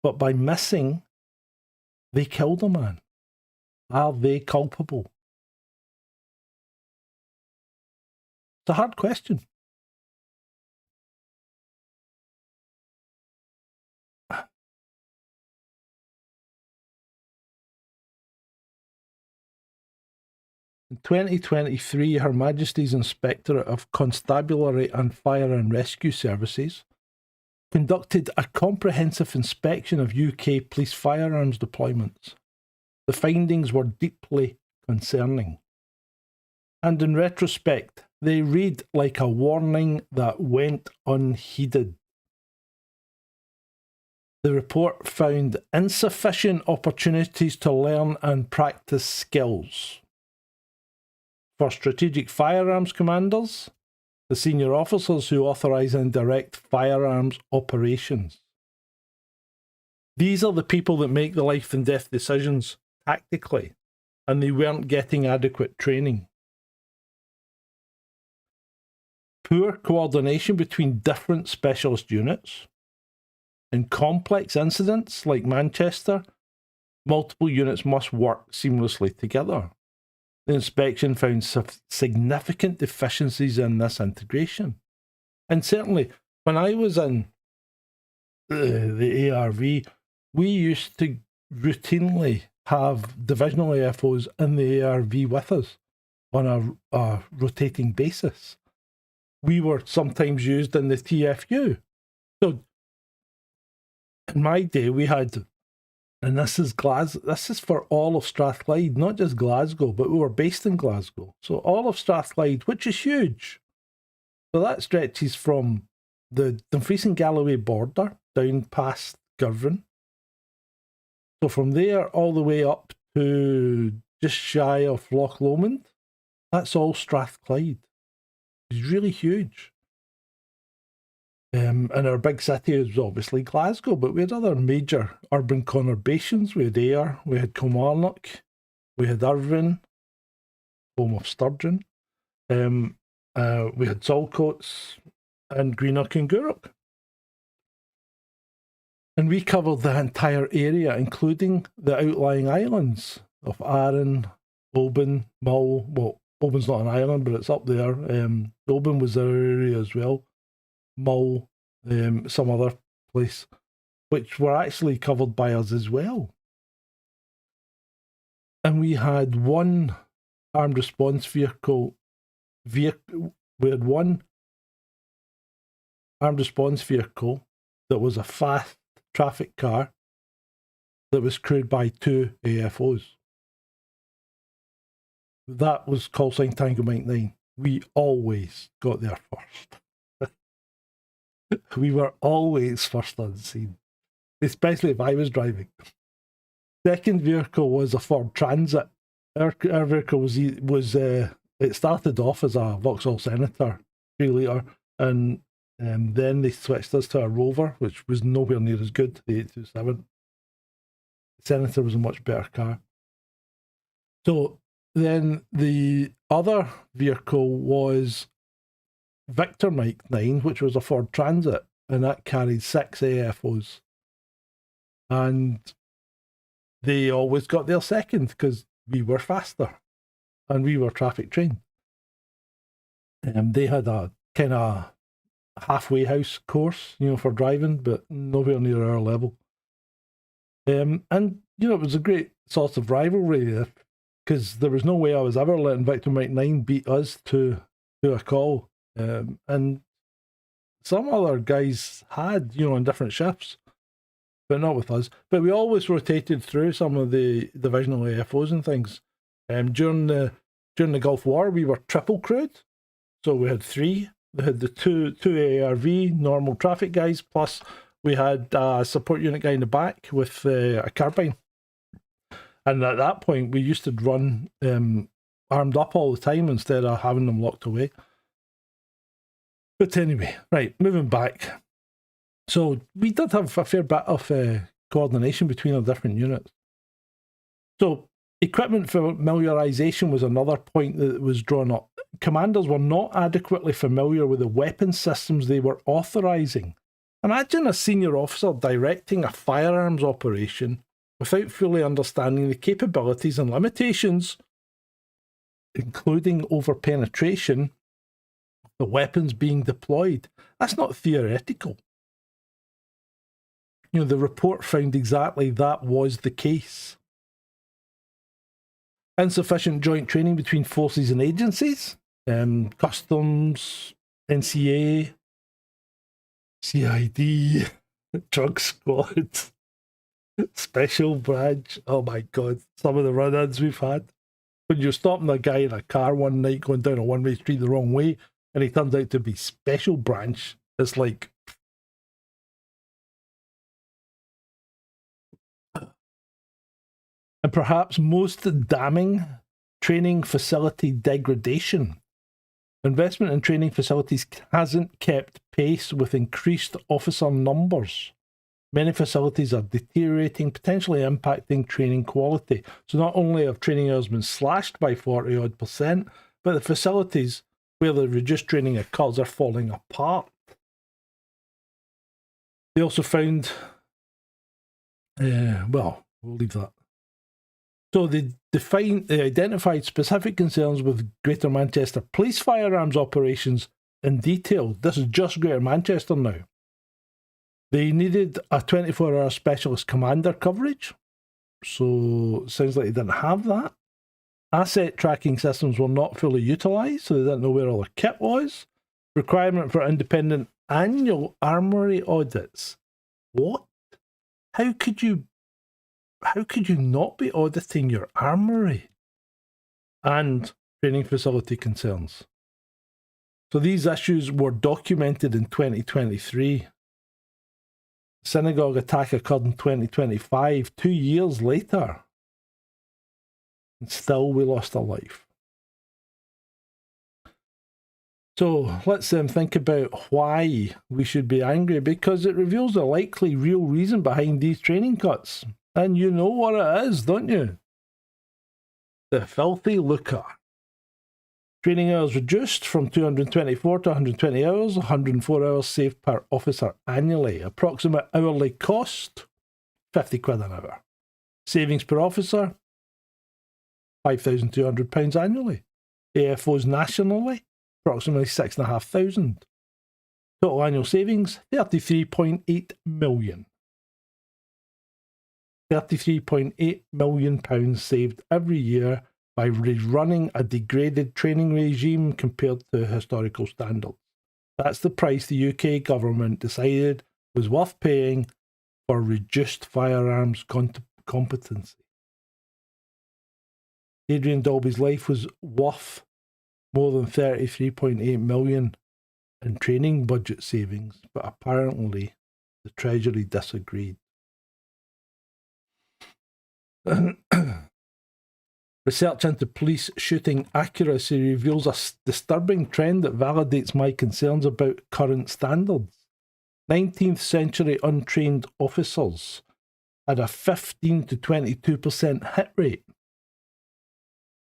But by missing, they killed a man. Are they culpable? It's a hard question. In 2023, Her Majesty's Inspectorate of Constabulary and Fire and Rescue Services conducted a comprehensive inspection of UK police firearms deployments. The findings were deeply concerning. And in retrospect, they read like a warning that went unheeded. The report found insufficient opportunities to learn and practice skills for Strategic Firearms Commanders, the senior officers who authorise and direct firearms operations. These are the people that make the life and death decisions tactically, and they weren't getting adequate training. Poor coordination between different specialist units. In complex incidents like Manchester, multiple units must work seamlessly together. The inspection found significant deficiencies in this integration. And certainly, when I was in the ARV, we used to routinely have divisional AFOs in the ARV with us on a rotating basis. We were sometimes used in the TFU. So, in my day, we had, and this is for all of Strathclyde, not just Glasgow, but we were based in Glasgow. So all of Strathclyde, which is huge. So that stretches from the Dumfries and Galloway border down past Girvan. So from there all the way up to just shy of Loch Lomond, that's all Strathclyde. It's really huge. And our big city is obviously Glasgow, but we had other major urban conurbations. We had Ayr, we had Kilmarnock, we had Irvine, home of Sturgeon. We had Saltcoats and Greenock and Gourock. And we covered the entire area, including the outlying islands of Arran, Oban, Mull. Well, Oban's not an island, but it's up there. Oban was their area as well. Mull, some other place, which were actually covered by us as well. And we had one armed response vehicle. We had one armed response vehicle that was a fast traffic car that was crewed by 2 AFOs. That was call sign Tango Mike 9. We always got there first. We were always first on scene, especially if I was driving. Second vehicle was a Ford Transit. Our vehicle was it started off as a Vauxhall Senator 3 litre, and then they switched us to a Rover, which was nowhere near as good, the 827. The Senator was a much better car. So then the other vehicle was Victor Mike 9, which was a Ford Transit, and that carried 6 AFOs. And they always got there second because we were faster and we were traffic trained. They had a kind of halfway house course, for driving, but nowhere near our level. And, it was a great sort of rivalry because there was no way I was ever letting Victor Mike 9 beat us to a call. And some other guys had, on different shifts, but not with us. But we always rotated through some of the divisional AFOs and things. During the Gulf War, we were triple crewed, so we had 3. We had the two ARV normal traffic guys, plus we had a support unit guy in the back with a carbine. And at that point, we used to run armed up all the time instead of having them locked away. But anyway, right, moving back. So we did have a fair bit of coordination between our different units. So equipment familiarisation was another point that was drawn up. Commanders were not adequately familiar with the weapon systems they were authorising. Imagine a senior officer directing a firearms operation without fully understanding the capabilities and limitations, including overpenetration, the weapons being deployed. That's not theoretical. The report found exactly that was the case. Insufficient joint training between forces and agencies, customs, NCA, CID, drug squad, special branch. Oh my God, some of the run-ins we've had. When you're stopping a guy in a car one night going down a one-way street the wrong way, and he turns out to be special branch, it's like... And perhaps most damning, training facility degradation. Investment in training facilities hasn't kept pace with increased officer numbers. Many facilities are deteriorating, potentially impacting training quality. So not only have training hours been slashed by 40-odd%, but the facilities where the reduced training occurs are falling apart. They also found, well, we'll leave that. So they identified specific concerns with Greater Manchester Police firearms operations in detail. This is just Greater Manchester now. They needed a 24-hour specialist commander coverage. So it sounds like they didn't have that. Asset tracking systems were not fully utilised, so they didn't know where all the kit was. Requirement for independent annual armoury audits. What? How could you not be auditing your armoury? And training facility concerns. So these issues were documented in 2023. Synagogue attack occurred in 2025, 2 years later. And still we lost a life. So let's think about why we should be angry, because it reveals the likely real reason behind these training cuts. And you know what it is, don't you? The filthy lucre. Training hours reduced from 224 to 120 hours, 104 hours saved per officer annually. Approximate hourly cost, 50 quid an hour. Savings per officer, £5,200 annually. AFOs nationally, approximately 6,500. Total annual savings, 33.8 million. £33.8 million saved every year by running a degraded training regime compared to historical standards. That's the price the UK government decided was worth paying for reduced firearms competency. Adrian Daulby's life was worth more than 33.8 million in training budget savings, but apparently the Treasury disagreed. Research into police shooting accuracy reveals a disturbing trend that validates my concerns about current standards. 19th century untrained officers had a 15 to 22% hit rate.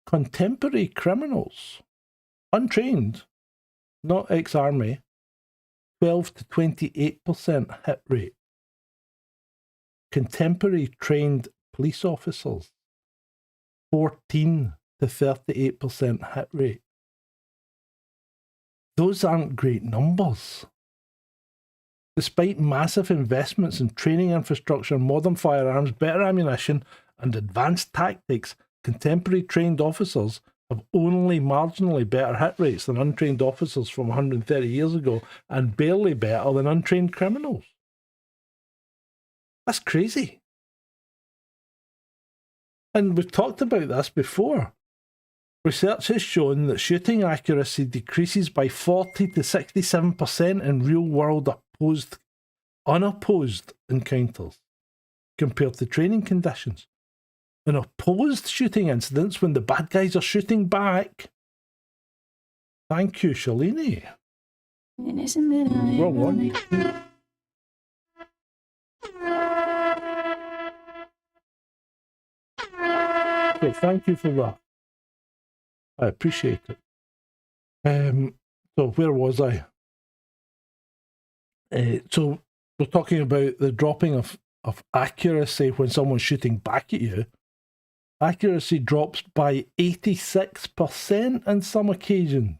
Contemporary criminals, untrained, not ex-army, 12 to 28% hit rate. Contemporary trained police officers, 14 to 38% hit rate. Those aren't great numbers. Despite massive investments in training infrastructure, modern firearms, better ammunition, and advanced tactics, contemporary trained officers have only marginally better hit rates than untrained officers from 130 years ago, and barely better than untrained criminals. That's crazy. And we've talked about this before. Research has shown that shooting accuracy decreases by 40 to 67% in real-world unopposed encounters compared to training conditions. In opposed shooting incidents, when the bad guys are shooting back. Thank you, Shalini. Wrong one. So thank you for that. I appreciate it. So where was I? So we're talking about the dropping of accuracy when someone's shooting back at you. Accuracy drops by 86% on some occasions.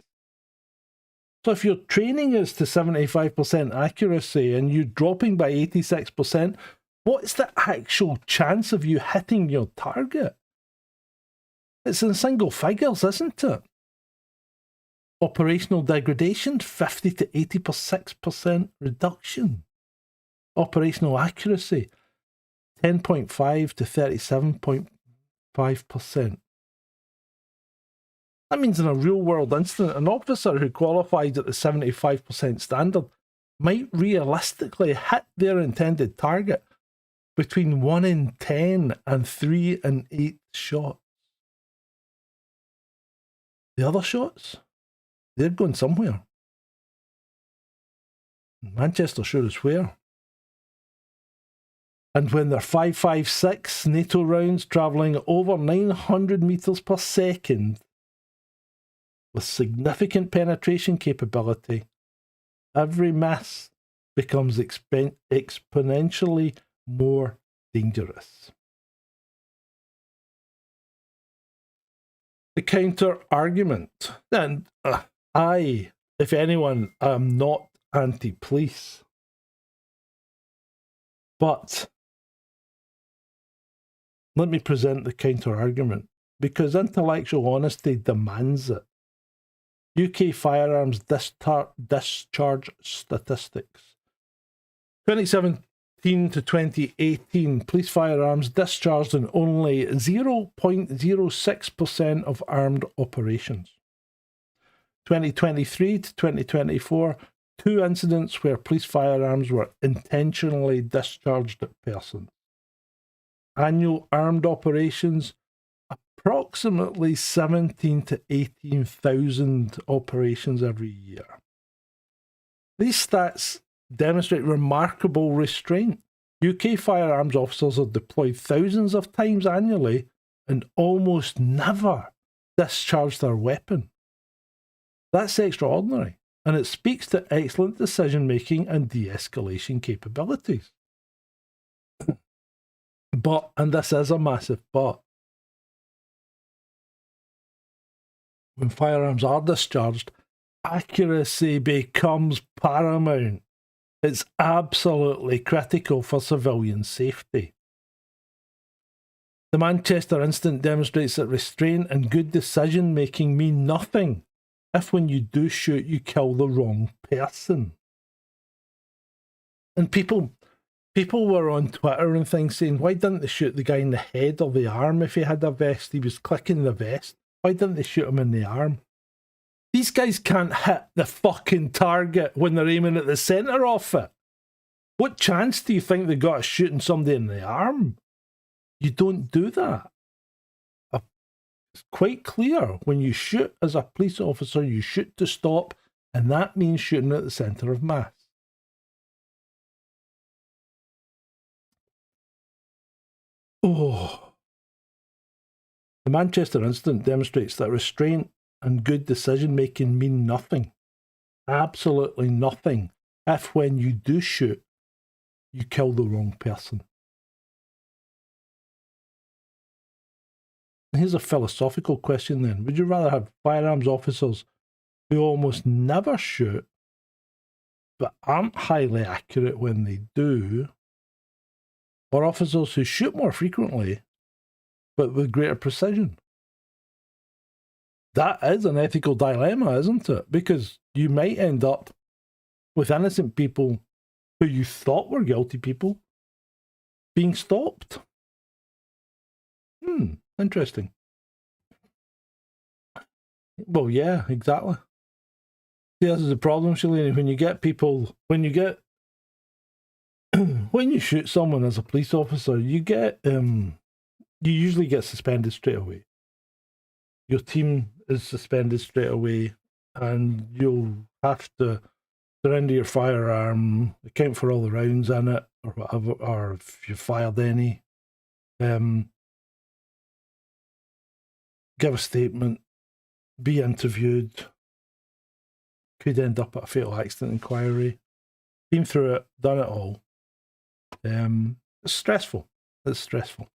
So if your training is to 75% accuracy and you're dropping by 86%, what's the actual chance of you hitting your target? It's in single figures, isn't it? Operational degradation, 50 to 86% reduction. Operational accuracy, 10.5 to 37.5%. That means in a real-world incident, an officer who qualifies at the 75% standard might realistically hit their intended target between 1 in 10 and 3 in 8 shots. The other shots, they're going somewhere. Manchester sure is where. And when they're 5.56 NATO rounds travelling over 900 metres per second with significant penetration capability, every miss becomes exponentially more dangerous. The counter-argument. And I, if anyone, am not anti-police. But let me present the counter-argument, because intellectual honesty demands it. UK firearms discharge statistics. 2017 to 2018, police firearms discharged in only 0.06% of armed operations. 2023 to 2024, 2 incidents where police firearms were intentionally discharged at persons. Annual armed operations, approximately 17 to 18,000 operations every year. These stats demonstrate remarkable restraint. UK firearms officers are deployed thousands of times annually and almost never discharge their weapon. That's extraordinary, and it speaks to excellent decision-making and de-escalation capabilities. But, and this is a massive but, when firearms are discharged, accuracy becomes paramount. It's absolutely critical for civilian safety. The Manchester incident demonstrates that restraint and good decision-making mean nothing if when you do shoot, you kill the wrong person. And people were on Twitter and things saying, why didn't they shoot the guy in the head or the arm if he had a vest? He was clicking the vest. Why didn't they shoot him in the arm? These guys can't hit the fucking target when they're aiming at the centre of it. What chance do you think they got of shooting somebody in the arm? You don't do that. It's quite clear. When you shoot as a police officer, you shoot to stop, and that means shooting at the centre of mass. Oh. The Manchester incident demonstrates that restraint and good decision-making mean nothing. Absolutely nothing. If when you do shoot, you kill the wrong person. Here's a philosophical question then. Would you rather have firearms officers who almost never shoot, but aren't highly accurate when they do, or officers who shoot more frequently, but with greater precision? That is an ethical dilemma, isn't it? Because you might end up with innocent people who you thought were guilty people being stopped. Interesting. Well, yeah, exactly. See, this is the problem, Shalini. When you get people, when you shoot someone as a police officer, you usually get suspended straight away. Your team is suspended straight away, and you'll have to surrender your firearm, account for all the rounds in it, or whatever, or if you fired any. Give a statement, be interviewed, could end up at a fatal accident inquiry. Been through it, done it all. It's stressful. It's stressful.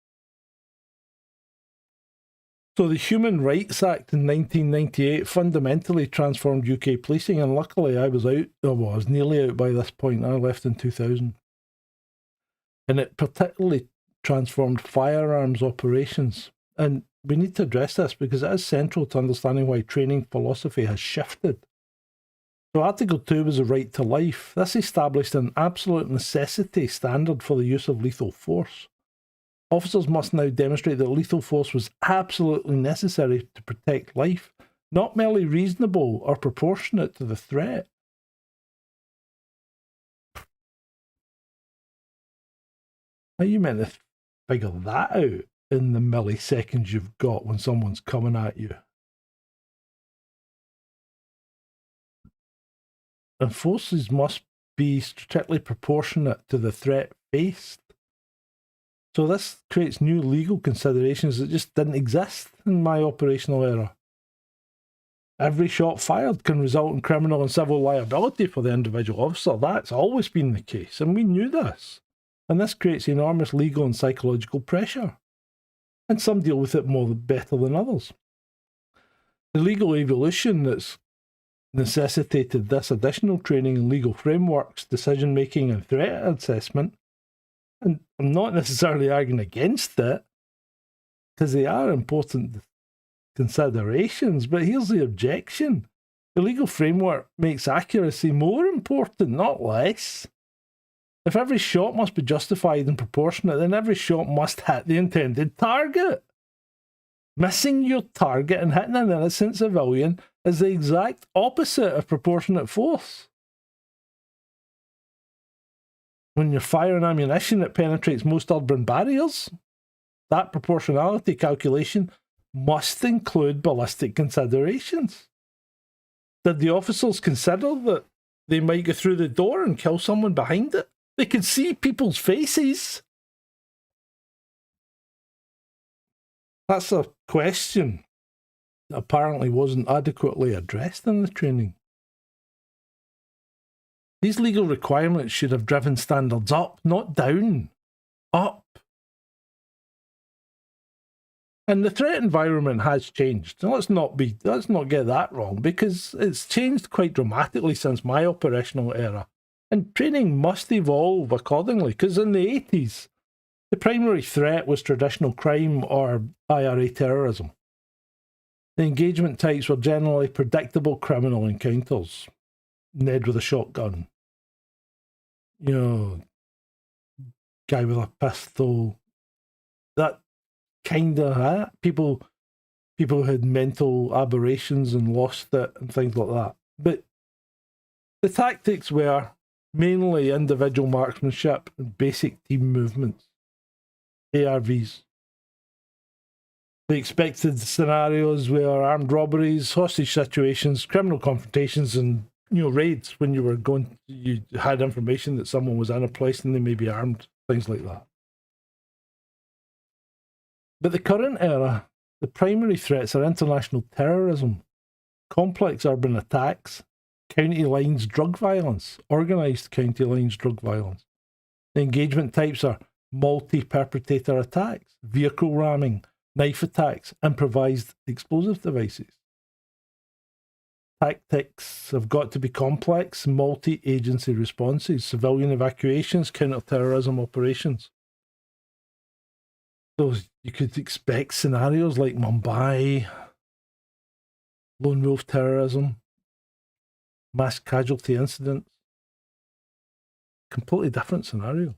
So the Human Rights Act in 1998 fundamentally transformed UK policing, and luckily I was nearly out by this point. I left in 2000. And it particularly transformed firearms operations. And we need to address this because it is central to understanding why training philosophy has shifted. So Article 2 was the right to life. This established an absolute necessity standard for the use of lethal force. Officers must now demonstrate that lethal force was absolutely necessary to protect life, not merely reasonable or proportionate to the threat. How are you meant to figure that out in the milliseconds you've got when someone's coming at you? And forces must be strictly proportionate to the threat faced. So this creates new legal considerations that just didn't exist in my operational era. Every shot fired can result in criminal and civil liability for the individual officer. That's always been the case, and we knew this. And this creates enormous legal and psychological pressure. And some deal with it better than others. The legal evolution that's necessitated this additional training in legal frameworks, decision making, and threat assessment. And I'm not necessarily arguing against it, because they are important considerations, but here's the objection. The legal framework makes accuracy more important, not less. If every shot must be justified and proportionate, then every shot must hit the intended target. Missing your target and hitting an innocent civilian is the exact opposite of proportionate force. When you're firing ammunition that penetrates most urban barriers, that proportionality calculation must include ballistic considerations. Did the officers consider that they might go through the door and kill someone behind it? They could see people's faces. That's a question that apparently wasn't adequately addressed in the training. These legal requirements should have driven standards up, not down. Up. And the threat environment has changed. Let's not get that wrong, because it's changed quite dramatically since my operational era. And training must evolve accordingly, because in the 80s, the primary threat was traditional crime or IRA terrorism. The engagement types were generally predictable criminal encounters. Ned with a shotgun. You know, guy with a pistol. That kind of people who had mental aberrations and lost it and things like that. But the tactics were mainly individual marksmanship and basic team movements. ARVs. The expected scenarios were armed robberies, hostage situations, criminal confrontations, and raids when you had information that someone was in a place and they may be armed, things like that. But the current era, the primary threats are international terrorism, complex urban attacks, county lines drug violence, organised county lines drug violence. The engagement types are multi-perpetrator attacks, vehicle ramming, knife attacks, improvised explosive devices. Tactics have got to be complex, multi-agency responses, civilian evacuations, counter-terrorism operations. So you could expect scenarios like Mumbai, lone wolf terrorism, mass casualty incidents. Completely different scenario.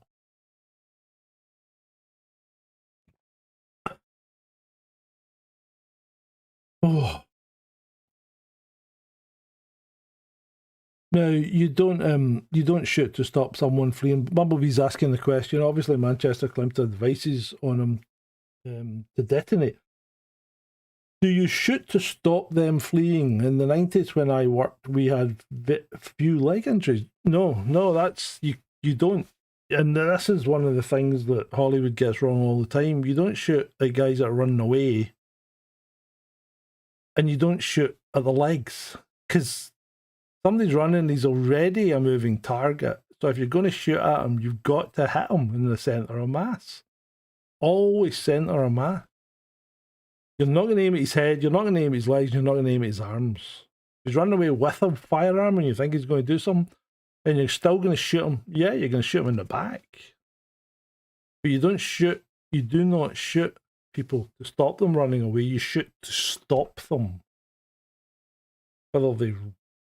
Oh. Now, you don't shoot to stop someone fleeing. Bumblebee's asking the question. Obviously, Manchester claimed to have devices on him to detonate. Do you shoot to stop them fleeing? In the 90s when I worked, we had few leg injuries. No, that's, you don't. And this is one of the things that Hollywood gets wrong all the time. You don't shoot at guys that are running away. And you don't shoot at the legs. Because somebody's running, he's already a moving target. So if you're going to shoot at him, you've got to hit him in the centre of mass. Always centre of mass. You're not going to aim at his head, you're not going to aim at his legs, you're not going to aim at his arms. He's running away with a firearm and you think he's going to do something, and you're still going to shoot him. Yeah, you're going to shoot him in the back. But you do not shoot people to stop them running away. You shoot to stop them. Whether they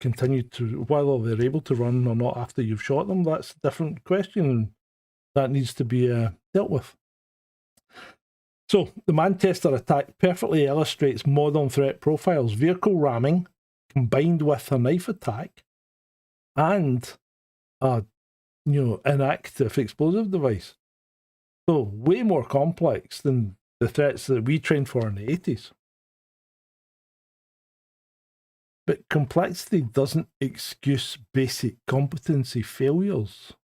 whether they're able to run or not after you've shot them, that's a different question, and that needs to be dealt with. So, the Manchester attack perfectly illustrates modern threat profiles: vehicle ramming combined with a knife attack and a inactive explosive device. So, way more complex than the threats that we trained for in the 80s. But complexity doesn't excuse basic competency failures.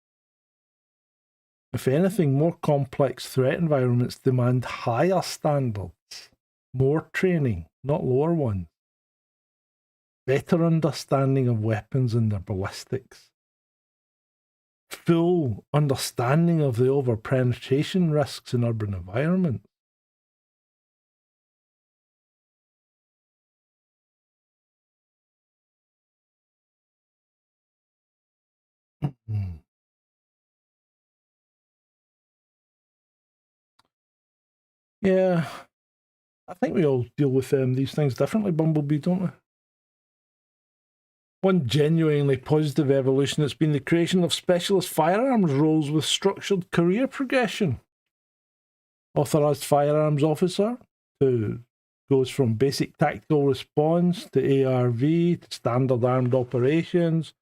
If anything, more complex threat environments demand higher standards, more training, not lower ones, better understanding of weapons and their ballistics, full understanding of the over-penetration risks in urban environments. Yeah, I think we all deal with these things differently, Bumblebee, don't we? One genuinely positive evolution has been the creation of specialist firearms roles with structured career progression. Authorised Firearms Officer, who goes from basic tactical response to ARV to standard armed operations,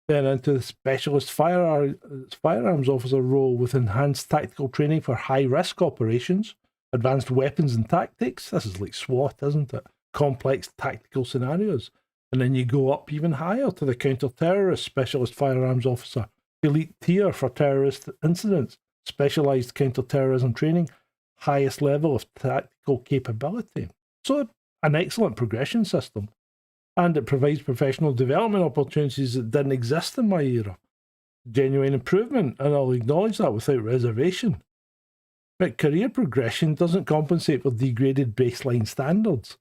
then into the specialist firearms officer role with enhanced tactical training for high-risk operations, advanced weapons and tactics. This is like SWAT, isn't it? Complex tactical scenarios. And then you go up even higher to the counter-terrorist specialist firearms officer, elite tier for terrorist incidents, specialised counter-terrorism training, highest level of tactical capability. So an excellent progression system. And it provides professional development opportunities that didn't exist in my era. Genuine improvement, and I'll acknowledge that without reservation. But career progression doesn't compensate for degraded baseline standards.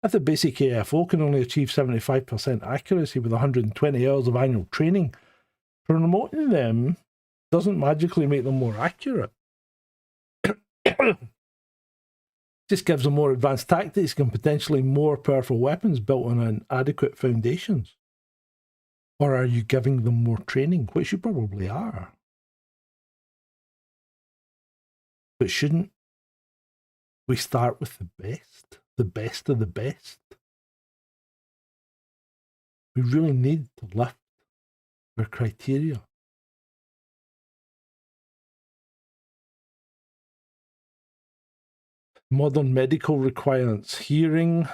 If the basic AFO can only achieve 75% accuracy with 120 hours of annual training, promoting them doesn't magically make them more accurate. Just gives them more advanced tactics and potentially more powerful weapons built on adequate foundations. Or are you giving them more training, which you probably are? But shouldn't we start with the best of the best? We really need to lift our criteria. Modern medical requirements. Hearing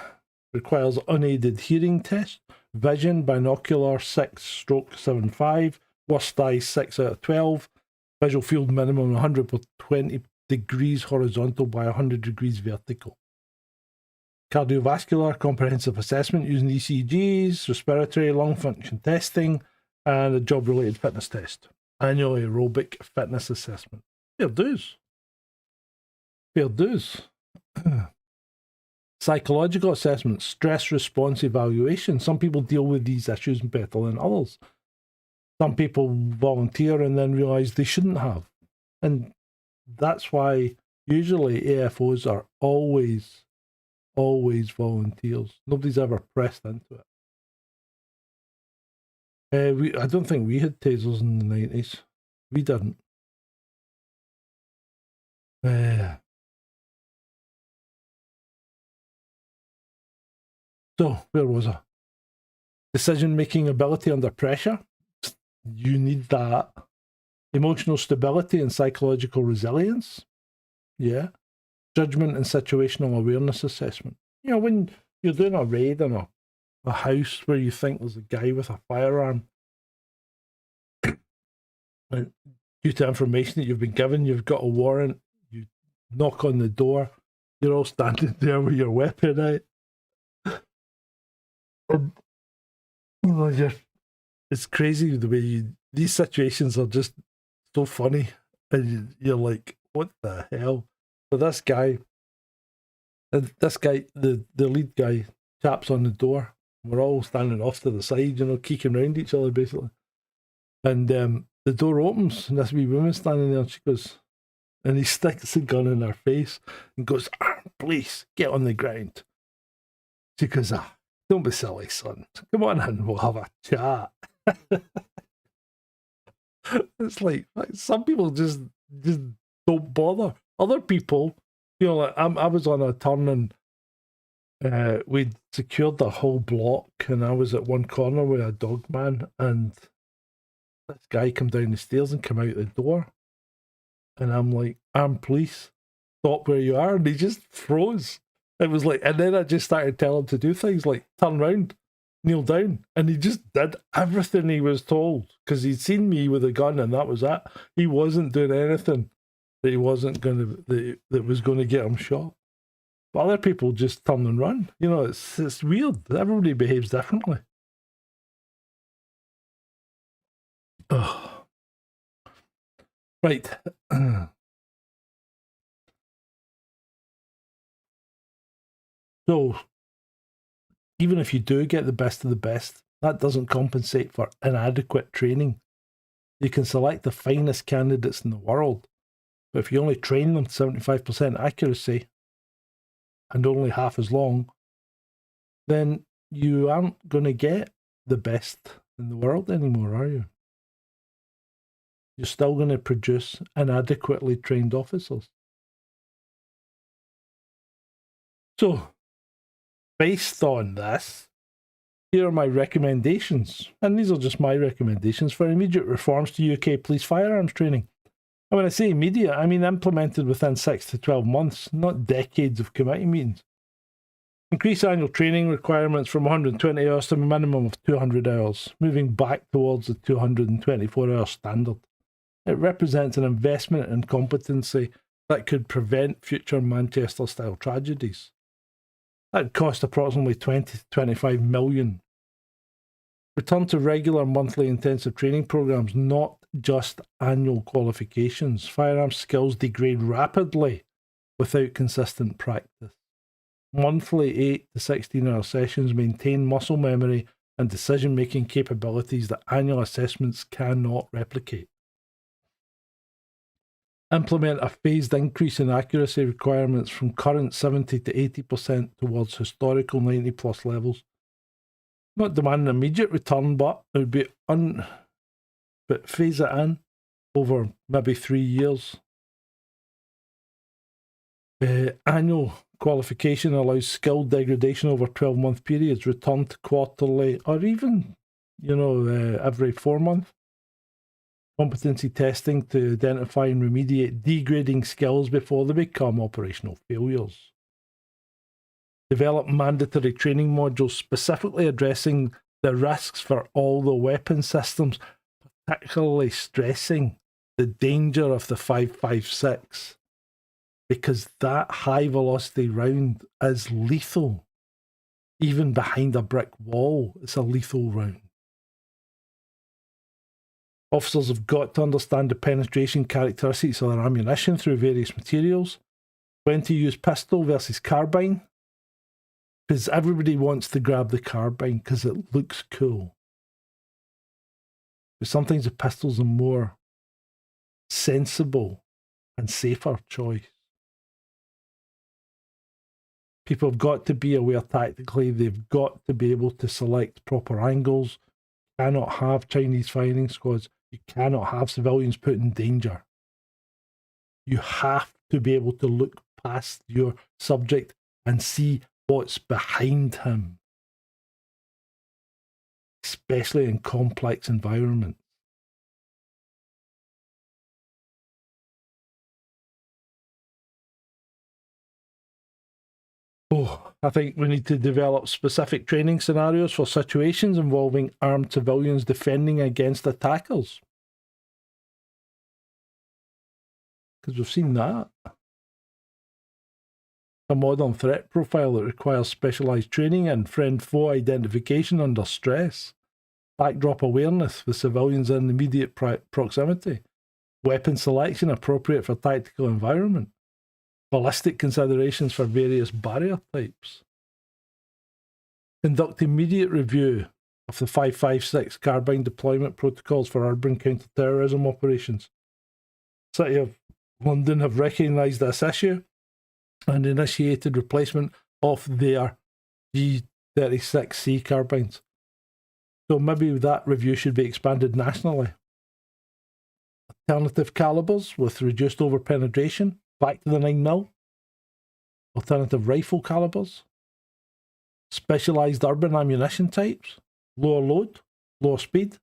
requires unaided hearing test. Vision, binocular 6/75. Worst eye 6 out of 12. Visual field minimum 100 per 20 degrees horizontal by 100 degrees vertical. Cardiovascular comprehensive assessment using ECGs, respiratory, lung function testing, and a job-related fitness test. Annual aerobic fitness assessment. Fair dues. Fair dues. Psychological assessment, stress response evaluation. Some people deal with these issues better than others. Some people volunteer and then realise they shouldn't have. And that's why usually AFOs are always volunteers. Nobody's ever pressed into it. I don't think we had tasers in the 90s. We didn't. So, where was I? Decision-making ability under pressure. You need that. Emotional stability and psychological resilience. Yeah. Judgment and situational awareness assessment. You know, when you're doing a raid on a house where you think there's a guy with a firearm, and due to information that you've been given, you've got a warrant, you knock on the door, you're all standing there with your weapon out. And, you know, it's crazy the way these situations are just so funny. And you're like, what the hell? So this guy, the lead guy, taps on the door. We're all standing off to the side, you know, keeking around each other basically. And the door opens, and this wee woman standing there, and she goes, And he sticks the gun in her face and goes, please, get on the ground. She goes, don't be silly, son. Come on in, we'll have a chat. It's like some people just don't bother. Other people, like I was on a turn and we'd secured the whole block, and I was at one corner with a dog man, and this guy come down the stairs and come out the door. And I'm like, armed police, stop where you are. And he just froze. It was like, and then I just started telling him to do things like turn round, kneel down. And he just did everything he was told because he'd seen me with a gun and that was it. He wasn't doing anything that he wasn't going to, that was going to get him shot. But other people just turn and run. It's weird. Everybody behaves differently. Oh. Right. So, even if you do get the best of the best, that doesn't compensate for inadequate training. You can select the finest candidates in the world, but if you only train them to 75% accuracy and only half as long, then you aren't going to get the best in the world anymore, are you? You're still going to produce inadequately trained officers. So, based on this, here are my recommendations, and these are just my recommendations for immediate reforms to UK police firearms training. And when I say immediate, I mean implemented within 6 to 12 months, not decades of committee meetings. Increase annual training requirements from 120 hours to a minimum of 200 hours, moving back towards the 224-hour standard. It represents an investment in competency that could prevent future Manchester-style tragedies. That would cost approximately 20 to 25 million. Return to regular monthly intensive training programs, not just annual qualifications. Firearms skills degrade rapidly without consistent practice. Monthly 8 to 16-hour sessions maintain muscle memory and decision-making capabilities that annual assessments cannot replicate. Implement a phased increase in accuracy requirements from current 70 to 80% towards historical 90 plus levels. Not demand an immediate return, but it would be but phase it in over maybe 3 years. Annual qualification allows skill degradation over 12-month periods, return to quarterly or even, every 4 months. Competency testing to identify and remediate degrading skills before they become operational failures. Develop mandatory training modules specifically addressing the risks for all the weapon systems, particularly stressing the danger of the 5.56, because that high velocity round is lethal. Even behind a brick wall, it's a lethal round. Officers have got to understand the penetration characteristics of their ammunition through various materials, when to use pistol versus carbine, because everybody wants to grab the carbine because it looks cool. But sometimes the pistol's a more sensible and safer choice. People have got to be aware tactically, they've got to be able to select proper angles. You cannot have Chinese firing squads. You cannot have civilians put in danger. You have to be able to look past your subject and see what's behind him, especially in complex environments. I think we need to develop specific training scenarios for situations involving armed civilians defending against attackers. Because we've seen that. A modern threat profile that requires specialised training and friend-foe identification under stress. Backdrop awareness with civilians in immediate proximity. Weapon selection appropriate for tactical environment. Ballistic considerations for various barrier types. Conduct immediate review of the 5.56 carbine deployment protocols for urban counter-terrorism operations. City of London have recognised this issue and initiated replacement of their G36C carbines. So maybe that review should be expanded nationally. Alternative calibers with reduced overpenetration, back to the 9mm. Alternative rifle calibers. Specialised urban ammunition types, lower load, lower speed.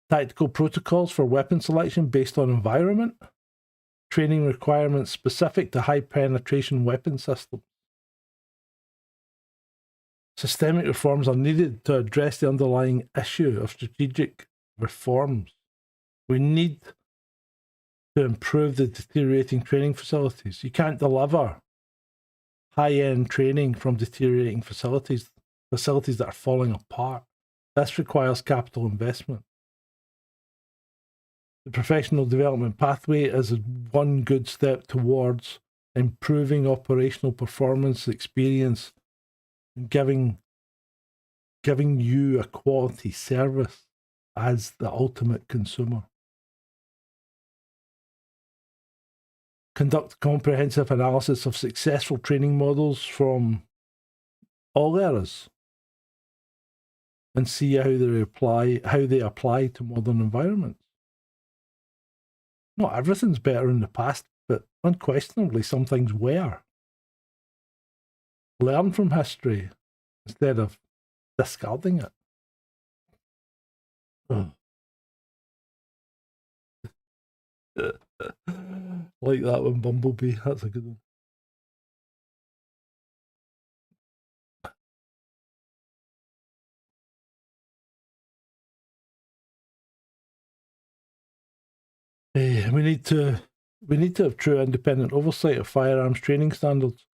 Tactical protocols for weapon selection based on environment. Training requirements specific to high penetration weapon systems. Systemic reforms are needed to address the underlying issue of strategic reforms. We need to improve the deteriorating training facilities. You can't deliver high-end training from deteriorating facilities that are falling apart. This requires capital investment. The professional development pathway is one good step towards improving operational performance, experience, and giving you a quality service as the ultimate consumer. Conduct comprehensive analysis of successful training models from all eras and see how they apply to modern environments. Not everything's better in the past, but unquestionably some things were. Learn from history instead of discarding it. Like that one, Bumblebee. That's a good one. We need to have true independent oversight of firearms training standards,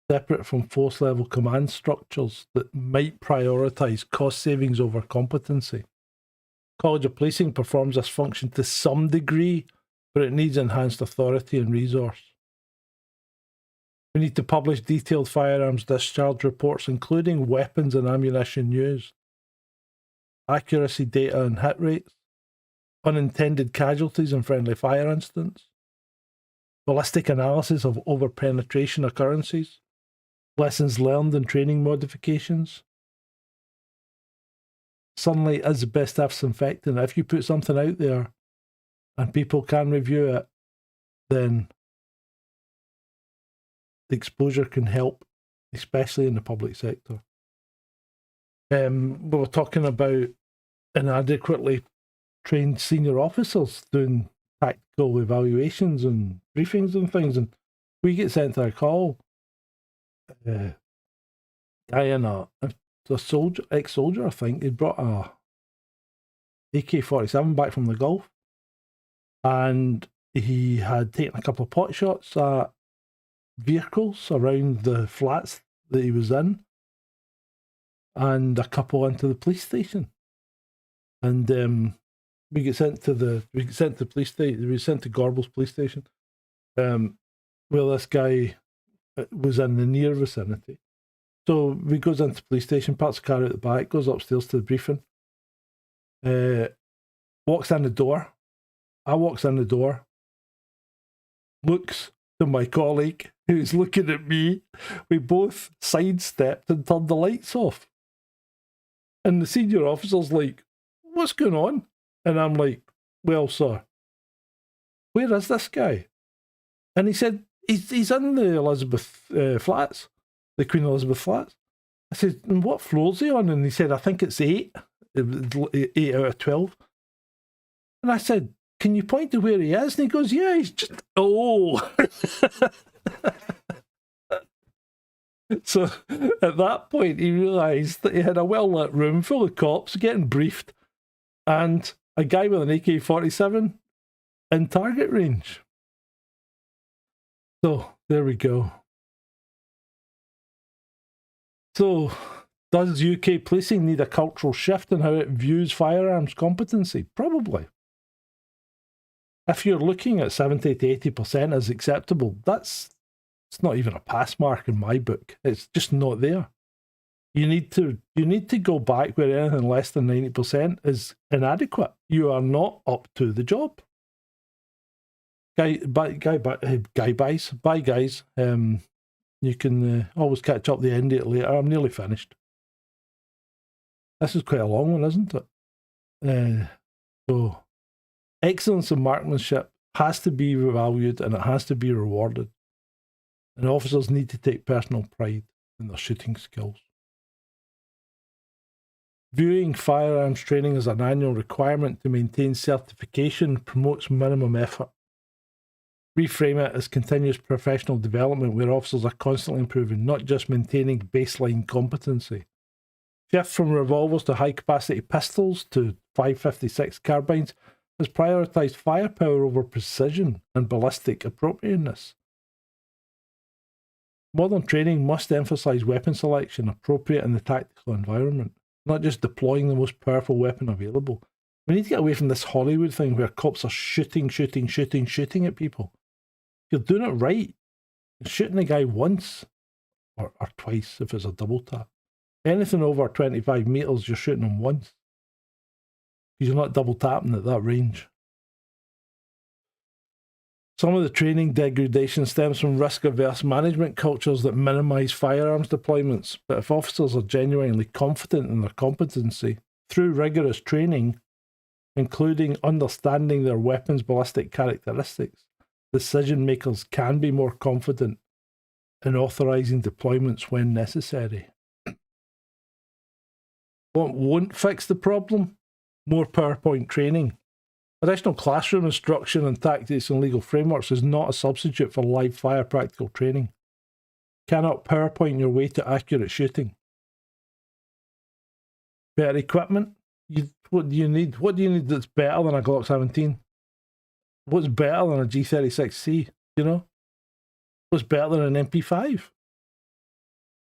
separate from force level command structures that might prioritise cost savings over competency. College of Policing performs this function to some degree, but it needs enhanced authority and resource. We need to publish detailed firearms discharge reports, including weapons and ammunition used, accuracy data and hit rates, unintended casualties in friendly fire incidents, ballistic analysis of over-penetration occurrences, lessons learned and training modifications. Sunlight is the best disinfectant. If you put something out there and people can review it, then the exposure can help, especially in the public sector. We were talking about inadequately trained senior officers doing tactical evaluations and briefings and things, and we get sent to a call. Guy in a soldier, ex-soldier, I think, he brought a AK-47 back from the Gulf, and he had taken a couple of pot shots at vehicles around the flats that he was in, and a couple into the police station. And we get sent to police station. We were sent to Gorbals police station, where this guy was in the near vicinity. So we goes into the police station, parks the car out the back, goes upstairs to the briefing, walks in the door. I walks in the door, looks to my colleague who's looking at me. We both sidestepped and turned the lights off. And the senior officer's like, "What's going on?" And I'm like, "Well, sir, where is this guy?" And he said, he's in the Elizabeth flats, the Queen Elizabeth flats. I said, "And what floor's he on?" And he said, "I think it's 8. 8 out of 12. And I said, "Can you point to where he is?" And he goes, "Yeah, he's just, oh." So at that point, he realised that he had a well-lit room full of cops getting briefed and a guy with an AK-47 in target range. So there we go. So does UK policing need a cultural shift in how it views firearms competency? Probably. If you're looking at 70 to 80% as acceptable, it's not even a pass mark in my book. It's just not there. You need to go back where anything less than 90% is inadequate. You are not up to the job. Bye guys. You can always catch up the end of it later. I'm nearly finished. This is quite a long one, isn't it? So, excellence in marksmanship has to be valued and it has to be rewarded. And officers need to take personal pride in their shooting skills. Viewing firearms training as an annual requirement to maintain certification promotes minimum effort. Reframe it as continuous professional development where officers are constantly improving, not just maintaining baseline competency. Shift from revolvers to high-capacity pistols to 5.56 carbines has prioritised firepower over precision and ballistic appropriateness. Modern training must emphasise weapon selection appropriate in the tactical environment, not just deploying the most powerful weapon available. We need to get away from this Hollywood thing where cops are shooting at people. If you're doing it right, you're shooting a guy once or twice if it's a double tap. Anything over 25 metres, you're shooting him once. Because you're not double tapping at that range. Some of the training degradation stems from risk-averse management cultures that minimise firearms deployments. But if officers are genuinely confident in their competency, through rigorous training, including understanding their weapons' ballistic characteristics, decision makers can be more confident in authorising deployments when necessary. What won't fix the problem? More PowerPoint training. Additional classroom instruction on tactics and legal frameworks is not a substitute for live fire practical training. You cannot PowerPoint your way to accurate shooting. Better equipment? What do you need? What do you need that's better than a Glock 17? What's better than a G36C? You know? What's better than an MP5?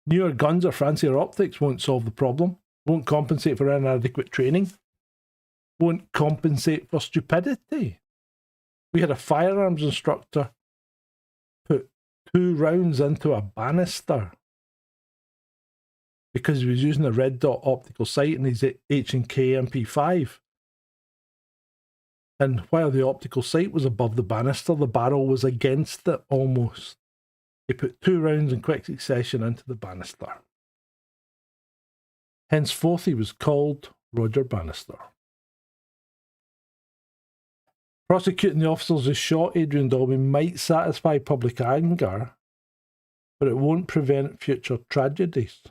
Newer guns or fancier optics won't solve the problem. Won't compensate for inadequate training. Won't compensate for stupidity. We had a firearms instructor put 2 rounds into a banister because he was using a red dot optical sight in his H&K MP5. And while the optical sight was above the banister, the barrel was against it almost. He put 2 rounds in quick succession into the banister. Henceforth, he was called Roger Bannister. Prosecuting the officers who shot Adrian Daulby might satisfy public anger, but it won't prevent future tragedies.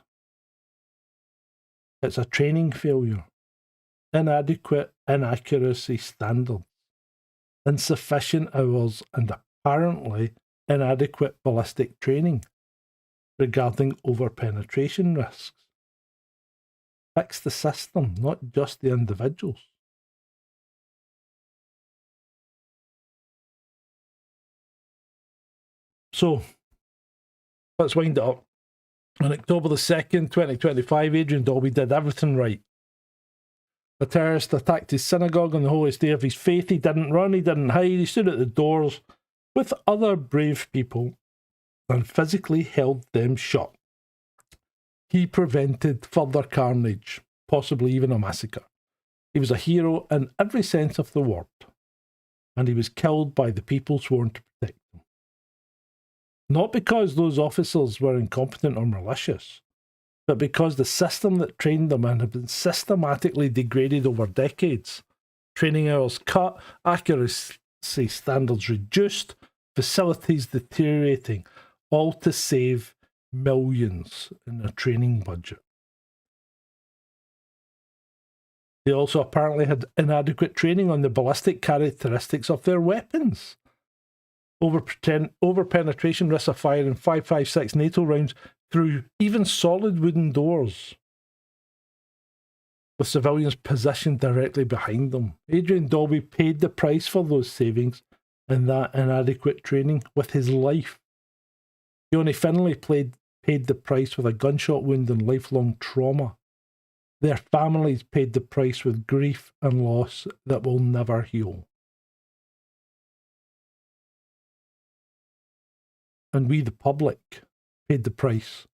It's a training failure, inadequate inaccuracy standards, insufficient hours, and apparently inadequate ballistic training regarding over-penetration risks. Fix the system, not just the individuals. So, let's wind it up. On October the 2nd, 2025, Adrian Daulby did everything right. The terrorist attacked his synagogue on the holiest day of his faith. He didn't run, he didn't hide, he stood at the doors with other brave people and physically held them shut. He prevented further carnage, possibly even a massacre. He was a hero in every sense of the word, and he was killed by the people sworn to protect him. Not because those officers were incompetent or malicious, but because the system that trained them had been systematically degraded over decades. Training hours cut, accuracy standards reduced, facilities deteriorating, all to save millions in their training budget. They also apparently had inadequate training on the ballistic characteristics of their weapons. Over-penetration risks of firing 5.56 NATO rounds through even solid wooden doors, with civilians positioned directly behind them. Adrian Daulby paid the price for those savings and that inadequate training with his life. Yoni Finlay paid the price with a gunshot wound and lifelong trauma. Their families paid the price with grief and loss that will never heal. And we, the public, paid the price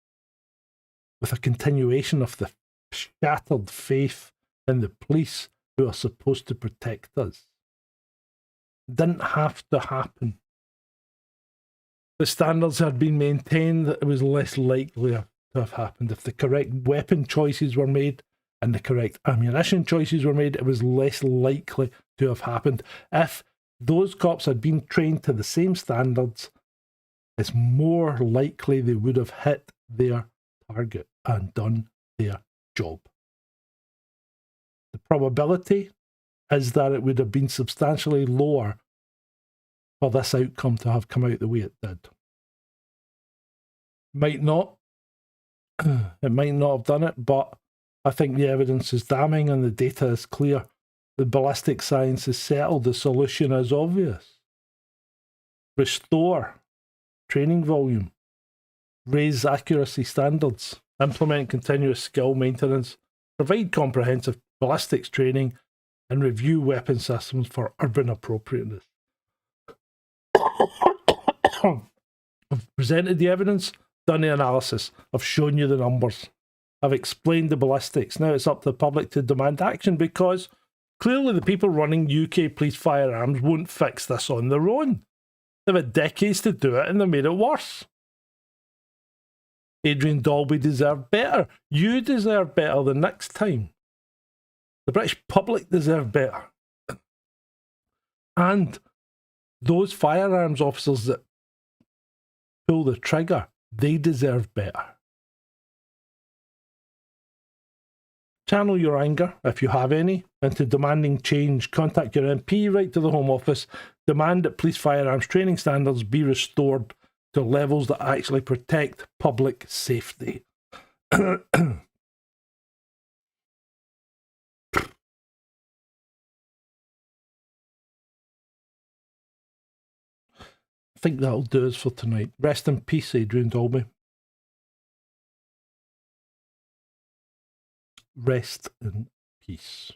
with a continuation of the shattered faith in the police who are supposed to protect us. Didn't have to happen. The standards had been maintained that it was less likely to have happened. If the correct weapon choices were made and the correct ammunition choices were made, it was less likely to have happened. If those cops had been trained to the same standards, it's more likely they would have hit their target and done their job. The probability is that it would have been substantially lower for this outcome to have come out the way it did. Might not. It might not have done it, but I think the evidence is damning and the data is clear. The ballistic science is settled. The solution is obvious. Restore training volume. Raise accuracy standards. Implement continuous skill maintenance. Provide comprehensive ballistics training and review weapon systems for urban appropriateness. I've presented the evidence, done the analysis, I've shown you the numbers, I've explained the ballistics. Now it's up to the public to demand action, because clearly the people running UK police firearms won't fix this on their own. They've had decades to do it and they made it worse. Adrian Daulby deserved better. You deserve better the next time. The British public deserve better. And those firearms officers that pull the trigger, they deserve better. Channel your anger, if you have any, into demanding change. Contact your MP, write to the Home Office, demand that police firearms training standards be restored to levels that actually protect public safety. I think that'll do us for tonight. Rest in peace, Adrian Daulby. Rest in peace.